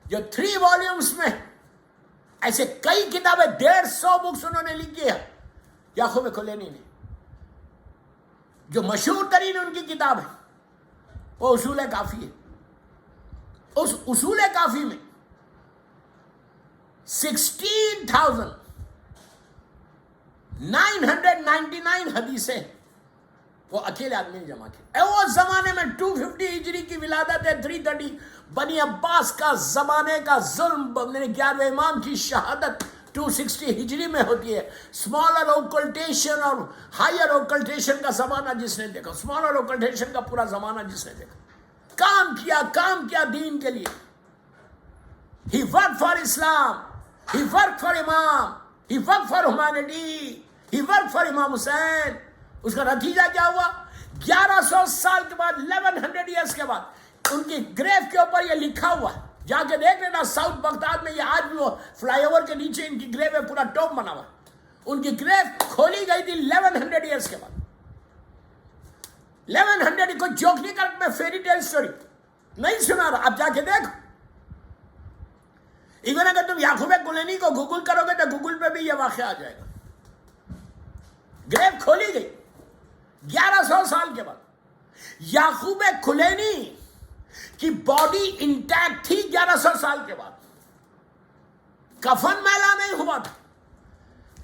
جو 3 والیومز میں، ایسے کئی کتابیں، 150 بکس انہوں نے لکھی ہے یعقوب کلینی نے. جو مشہور ترین ان کی کتاب ہے وہ اصول کافی ہے. اس اصول کافی میں 16,999 حدیثیں وہ اکیلے آدمی نے جمع کی. وہ زمانے میں 250 ہجری کی ولادت ہے، 330 بنی عباس کا زمانے کا ظلم، 11ویں امام کی شہادت 260 ہجری میں ہوتی ہے. اسمالر اوکلٹیشن اور ہائر اوکلٹیشن کا زمانہ جس نے دیکھا، اسمالر اوکلٹیشن کا پورا زمانہ جس نے دیکھا، کام کیا دین کے لیے. He worked for Islam, he worked for Imam, he worked for humanity, he worked for Imam Hussain. اس کا نتیجہ کیا ہوا؟ 1100 سال کے بعد، 1100 ایئرس کے بعد ان کی گریو کے اوپر یہ لکھا ہوا ہے. جا کے دیکھ لینا ساؤتھ بغداد میں، یہ آج بھی وہ فلائی اوور کے نیچے ان کی گریو ہے، پورا ٹوم بنا ہوا. ان کی گریو کھولی گئی تھی 1100 ایئرس کے بعد. 1100 کوئی جوک نہیں کر، میں فیری ٹیل سٹوری نہیں سنا رہا، آپ جا کے دیکھو. ایون اگر تم یعقوب کلینی کو گوگل کرو گے تو گوگل پہ بھی یہ واقعہ آ جائے گا. گریو کھولی گئی 1100 سال کے بعد. یعقوب کلینی کی باڈی انٹیکٹ تھی 1100 سال کے بعد. کفن میلا نہیں ہوا تھا.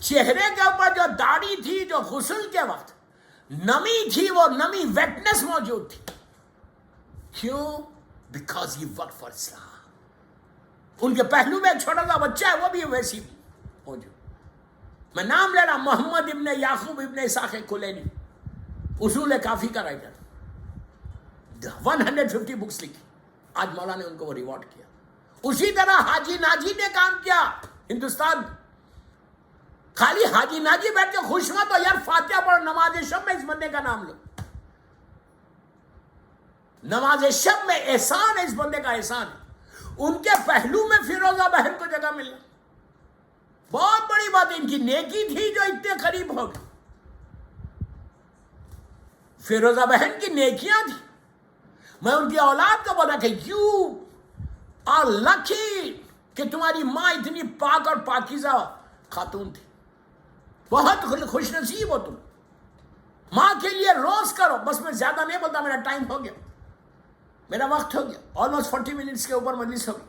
چہرے کے اوپر جو داڑھی تھی، جو غسل کے وقت نمی تھی، وہ نمی ویٹنس موجود تھی. کیوں؟ because he worked for Islam. ان کے پہلو میں ایک چھوٹا سا بچہ ہے، وہ بھی ویسی موجود. میں نام لے رہا، محمد ابن یعقوب ابن اسحاق کلینی، اصول کافی کا رائٹر، 150 بکس لکھی. آج مولا نے ان کو وہ ریوارڈ کیا. اسی طرح حاجی ناجی نے کام کیا ہندوستان. خالی حاجی ناجی بیٹھ کے خوش ہوا تو یار فاتحہ پڑھ، نماز شب میں اس بندے کا نام لو. نماز شب میں احسان ہے، اس بندے کا احسان ہے. ان کے پہلو میں فیروزہ بہن کو جگہ ملنا بہت بڑی بات ہے. ان کی نیکی تھی جو اتنے قریب ہو گئی. فیروزہ بہن کی نیکیاں تھی. میں ان کی اولاد کو بولا کہ یو آر لکی کہ تمہاری ماں اتنی پاک اور پاکیزہ خاتون تھی. بہت خوش نصیب ہو تم. ماں کے لیے روز کرو. بس میں زیادہ نہیں بولتا، میرا ٹائم ہو گیا، میرا وقت ہو گیا. آلموسٹ 40 منٹس کے اوپر مجلس ہو گئی.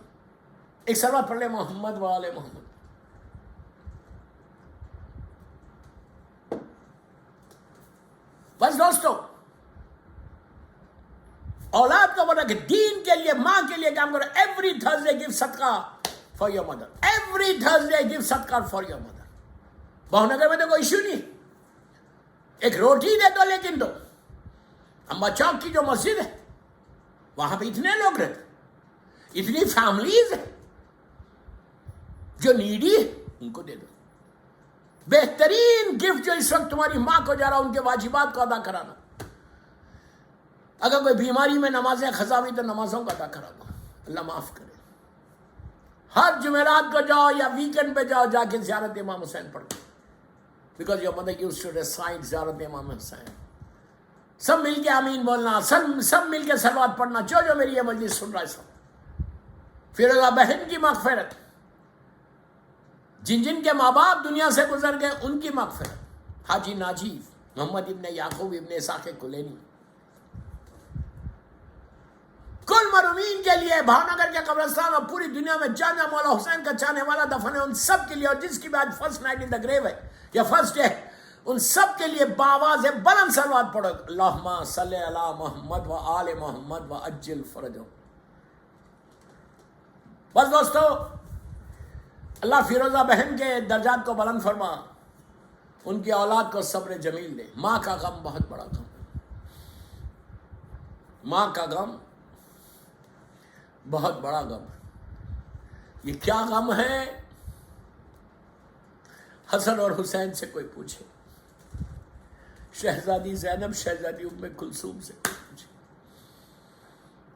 ایک سلوات پڑھ لے محمد و آل محمد. بس دوستو، اولاد کو بولا کہ دین کے لیے، ماں کے لیے کام کرو. ایوری تھرسڈے گیو صدقہ for your mother. Every Thursday give صدقہ فار یور مدر. بہو نگر میں تو کوئی ایشو نہیں، ایک روٹی دے دو لیکن دو. امبا چوک کی جو مسجد ہے وہاں پہ اتنے لوگ رہتے، اتنی فیملیز ہیں جو نیڈی ہے، ان کو دے دو. بہترین گفٹ جو اس وقت تمہاری ماں کو جا رہا، ان کے واجبات کو ادا کرانا. اگر کوئی بیماری میں نمازیں خزا ہوئی تو نمازوں کو ادا کرا دو. اللہ معاف کرے. ہر جمعرات کو جاؤ یا ویکنڈ پہ جاؤ، جا کے زیارت امام حسین پڑھو. Because your mother used to recite Ziyarat Imam حسین. سب مل کے آمین بولنا، سب مل کے صلوات پڑھنا. جو میری یہ مجلس سن رہا ہے سب. فیروزہ بہن کی مغفرت، جن کے ماں باپ دنیا سے گزر گئے ان کی مغفرت. حاجی ناجی، محمد ابن یعقوب ابن اسحاق کلینی. کل مرحومین کے لیے بھاونگر کے قبرستان اور پوری دنیا میں جہاں جہاں مولا حسین کا چاہنے والا دفن ہے، ان سب کے لیے، اور جس کی بھی آج فرسٹ نائٹ ان دا گریو ہے یا فرسٹ ڈے، ان سب کے لیے بآواز بلند صلوات پڑھو. اللہم صلی علی محمد و آل محمد و عجل فرجہم. بس دوستو، اللہ فیروزہ بہن کے درجات کو بلند فرما، ان کی اولاد کو صبر جمیل دے. ماں کا غم بہت بڑا غم ہے. ماں کا غم بہت بڑا غم ہے. یہ کیا غم ہے؟ حسن اور حسین سے کوئی پوچھے، شہزادی زینب، شہزادی ام کلثوم سے کوئی پوچھے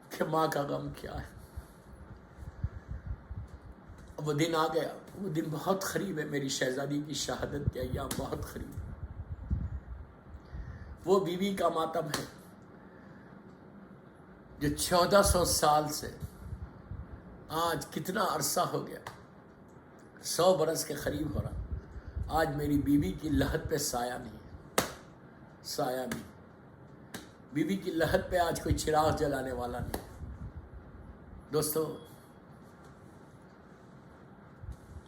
کہ ماں کا غم کیا ہے. وہ دن آ گیا، وہ دن بہت قریب ہے. میری شہزادی کی شہادت کے ایام بہت قریب ہے. وہ بیوی کا ماتم ہے جو 1400 سال سے، آج کتنا عرصہ ہو گیا، 100 برس کے قریب ہو رہا. آج میری بیوی کی لحد پہ سایہ نہیں ہے، سایہ نہیں. بیوی کی لحد پہ آج کوئی چراغ جلانے والا نہیں. دوستو،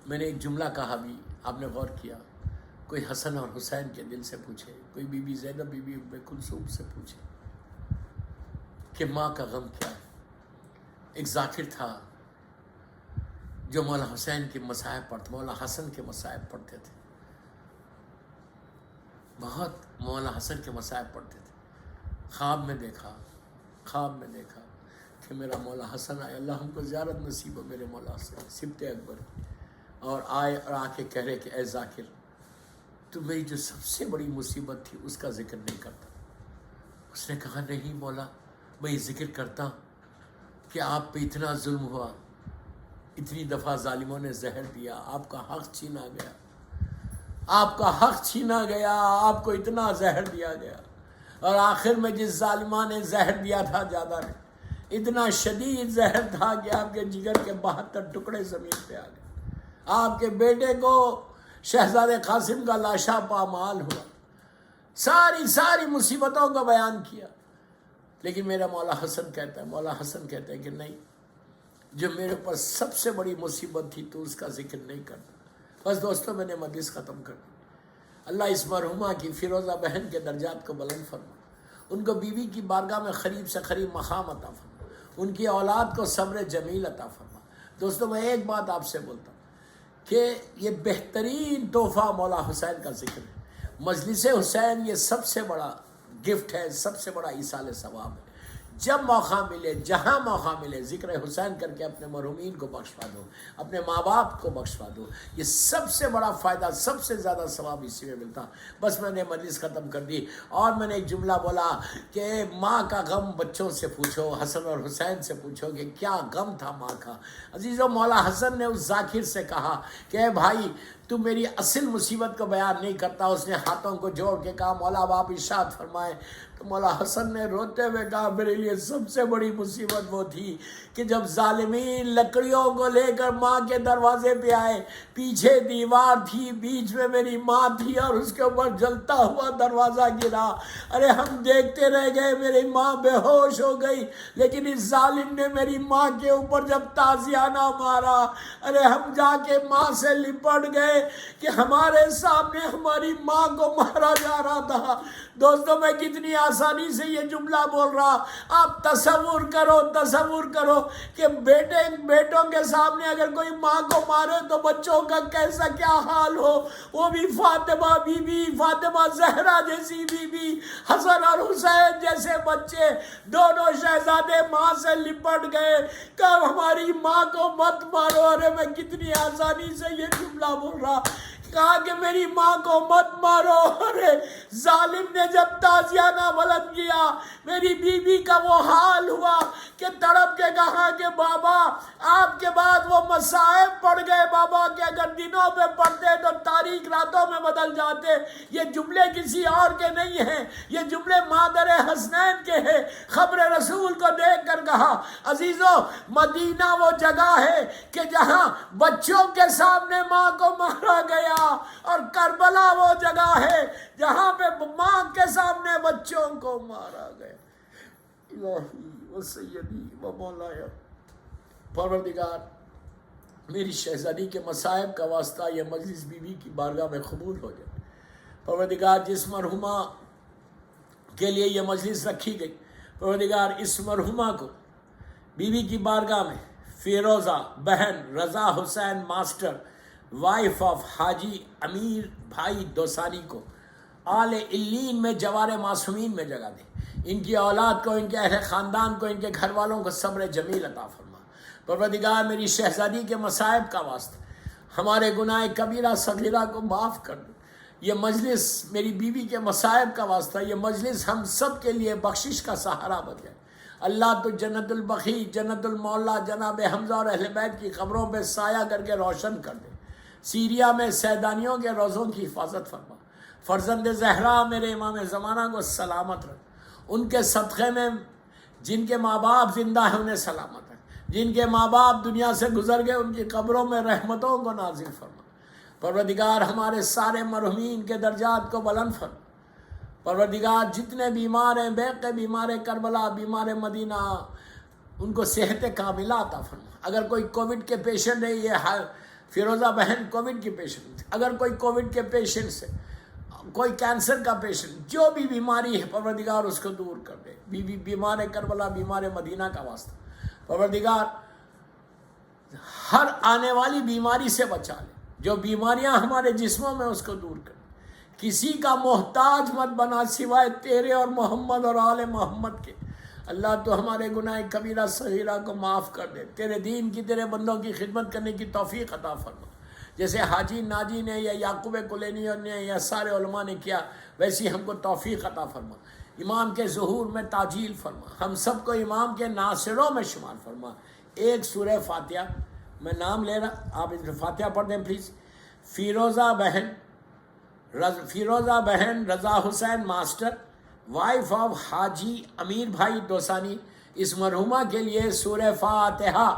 میں نے ایک جملہ کہا بھی، آپ نے غور کیا؟ کوئی حسن اور حسین کے دل سے پوچھے، کوئی بی بی زینب، بی بی ام کلثوم سے پوچھے کہ ماں کا غم کیا ہے. ایک ذاکر تھا جو مولا حسین کے مصائب پڑھتے، مولا حسن کے مصائب پڑھتے تھے. بہت مولا حسن کے مصائب پڑھتے تھے. خواب میں دیکھا کہ میرا مولا حسن آئے. اللہ ہم کو زیارت نصیب ہو میرے مولا حسن سبت اکبر. اور آئے اور آ کے کہہ رہے کہ اے ذاکر، تو میری جو سب سے بڑی مصیبت تھی اس کا ذکر نہیں کرتا. اس نے کہا نہیں مولا، میں یہ ذکر کرتا ہوں کہ آپ پہ اتنا ظلم ہوا، اتنی دفعہ ظالموں نے زہر دیا، آپ کا حق چھینا گیا، آپ کو اتنا زہر دیا گیا، اور آخر میں جس ظالمہ نے زہر دیا تھا زیادہ نے، اتنا شدید زہر تھا کہ آپ کے جگر کے 72 ٹکڑے زمین پہ آ گئے. آپ کے بیٹے کو شہزادے قاسم کا لاشا پامال ہوا. ساری مصیبتوں کو بیان کیا. لیکن میرا مولا حسن کہتا ہے کہ نہیں، جو میرے اوپر سب سے بڑی مصیبت تھی تو اس کا ذکر نہیں کرتا. بس دوستوں، میں نے مجلس ختم کر دی. اللہ اس مرحومہ کی فیروزہ بہن کے درجات کو بلند فرما، ان کو بیوی کی بارگاہ میں قریب سے قریب مقام عطا فرما. ان کی اولاد کو صبر جمیل عطا فرما۔ دوستوں میں ایک بات آپ سے بولتا ہوں کہ یہ بہترین تحفہ مولا حسین کا ذکر ہے۔ مجلس حسین یہ سب سے بڑا گفٹ ہے، سب سے بڑا ایصال ثواب ہے۔ جب موقع ملے، جہاں موقع ملے، ذکر حسین کر کے اپنے مرحومین کو بخشوا دو، اپنے ماں باپ کو بخشوا دو۔ یہ سب سے بڑا فائدہ، سب سے زیادہ ثواب اسی میں ملتا۔ بس میں نے مجلس ختم کر دی اور میں نے ایک جملہ بولا کہ ماں کا غم بچوں سے پوچھو، حسن اور حسین سے پوچھو کہ کیا غم تھا ماں کا۔ عزیزو، مولا حسن نے اس ذاکر سے کہا کہ اے بھائی تو میری اصل مصیبت کو بیان نہیں کرتا۔ اس نے ہاتھوں کو جوڑ کے کہا مولا آپ ارشاد فرمائے۔ تو مولا حسن نے روتے ہوئے کہا میرے لیے سب سے بڑی مصیبت وہ تھی کہ جب ظالمین لکڑیوں کو لے کر ماں کے دروازے پہ آئے، پیچھے دیوار تھی، بیچ میں میری ماں تھی اور اس کے اوپر جلتا ہوا دروازہ گرا۔ ارے ہم دیکھتے رہ گئے، میری ماں بے ہوش ہو گئی، لیکن اس ظالم نے میری ماں کے اوپر جب تازیانہ مارا، ارے ہم جا کے ماں سے لپٹ گئے کہ ہمارے سامنے ہماری ماں کو مارا جا رہا تھا۔ دوستوں میں کتنی آسانی سے یہ جملہ بول رہا، آپ تصور کرو کہ بیٹوں کے سامنے اگر کوئی ماں کو مارے تو بچوں کا کیسا کیا حال ہو، وہ بھی فاطمہ بی بی، فاطمہ زہرا جیسی بی بی، حسن اور حسین جیسے بچے، دونوں شہزادے ماں سے لپٹ گئے کہ ہماری ماں کو مت مارو۔ ارے میں کتنی آسانی سے یہ جملہ بول رہا، کہا کہ میری ماں کو مت مارو۔ ارے ظالم نے جب تازیانہ بلند کیا، میری بیوی کا وہ حال ہوا کہ تڑپ کے کہا کہ بابا آپ کے بعد وہ مصائب پڑ گئے بابا کہ اگر دنوں میں پڑھتے تو تاریک راتوں میں بدل جاتے۔ یہ جملے کسی اور کے نہیں ہیں، یہ جملے مادر حسنین کے ہیں۔ خبر رسول کو دیکھ کر کہا عزیزو، مدینہ وہ جگہ ہے کہ جہاں بچوں کے سامنے ماں کو مارا گیا، اور کربلا وہ جگہ ہے جہاں پہ ماں کے سامنے بچوں کو مارا گیا۔ الہی و سیدی و مولایا، پروردگار میری شہزادی کے مصائب کا واسطہ یہ مجلس بی بی کی بارگاہ میں قبول ہو جائے۔ پروردگار جس مرحومہ کے لیے یہ مجلس رکھی گئی، پروردگار اس مرحومہ کو بی بی کی بارگاہ میں فیروزہ بہن رضا حسین ماسٹر، وائف آف حاجی امیر بھائی دوسانی کو آل علین میں جوار معصومین میں جگہ دے۔ ان کی اولاد کو، ان کے اہل خاندان کو، ان کے گھر والوں کو صبر جمیل عطا فرما۔ پروردگار میری شہزادی کے مصائب کا واسطہ ہمارے گناہ کبیرہ صغیرہ کو معاف کر دے۔ یہ مجلس میری بیوی کے مصائب کا واسطہ، یہ مجلس ہم سب کے لیے بخشش کا سہارا بن جائے۔ اللہ تو جنت البقیع، جنت المعلا، جناب حمزہ اور اہل بیت کی قبروں پہ سایہ کر کے روشن کر دے۔ سیریا میں سیدانیوں کے روزوں کی حفاظت فرما۔ فرزند زہرا میرے امام زمانہ کو سلامت رکھ۔ ان کے صدقے میں جن کے ماں باپ زندہ ہیں انہیں سلامت رکھ، جن کے ماں باپ دنیا سے گزر گئے ان کی قبروں میں رحمتوں کو نازل فرما۔ پروردگار ہمارے سارے مرحومین کے درجات کو بلند فرما۔ پروردگار جتنے بیمار ہیں، بیقے بیمار کربلا، بیمار مدینہ، ان کو صحت کاملہ عطا فرما۔ اگر کوئی کووڈ کے پیشنٹ ہے، یہ فیروزہ بہن کووڈ کی پیشنٹ، اگر کوئی کووڈ کے پیشنٹ سے، کوئی کینسر کا پیشنٹ، جو بھی بیماری ہے پروردگار اس کو دور کر دے۔ بیمار کربلا، بیمار مدینہ کا واسطہ پروردگار ہر آنے والی بیماری سے بچا لے۔ جو بیماریاں ہمارے جسموں میں اس کو دور کر دے۔ کسی کا محتاج مت بنا سوائے تیرے اور محمد اور آل محمد کے۔ اللہ تو ہمارے گناہ کبیرہ صغیرہ کو معاف کر دے۔ تیرے دین کی، تیرے بندوں کی خدمت کرنے کی توفیق عطا فرما۔ جیسے حاجی ناجی نے یا یعقوب کلینی نے یا سارے علماء نے کیا، ویسی ہم کو توفیق عطا فرما۔ امام کے ظہور میں تعجیل فرما، ہم سب کو امام کے ناصروں میں شمار فرما۔ ایک سورہ فاتحہ میں نام لے رہا، آپ فاتحہ پڑھ دیں پلیز۔ فیروزہ بہن رضا حسین ماسٹر، وائف آف حاجی امیر بھائی دوسانی، اس مرحومہ کے لیے سورہ فاتحہ۔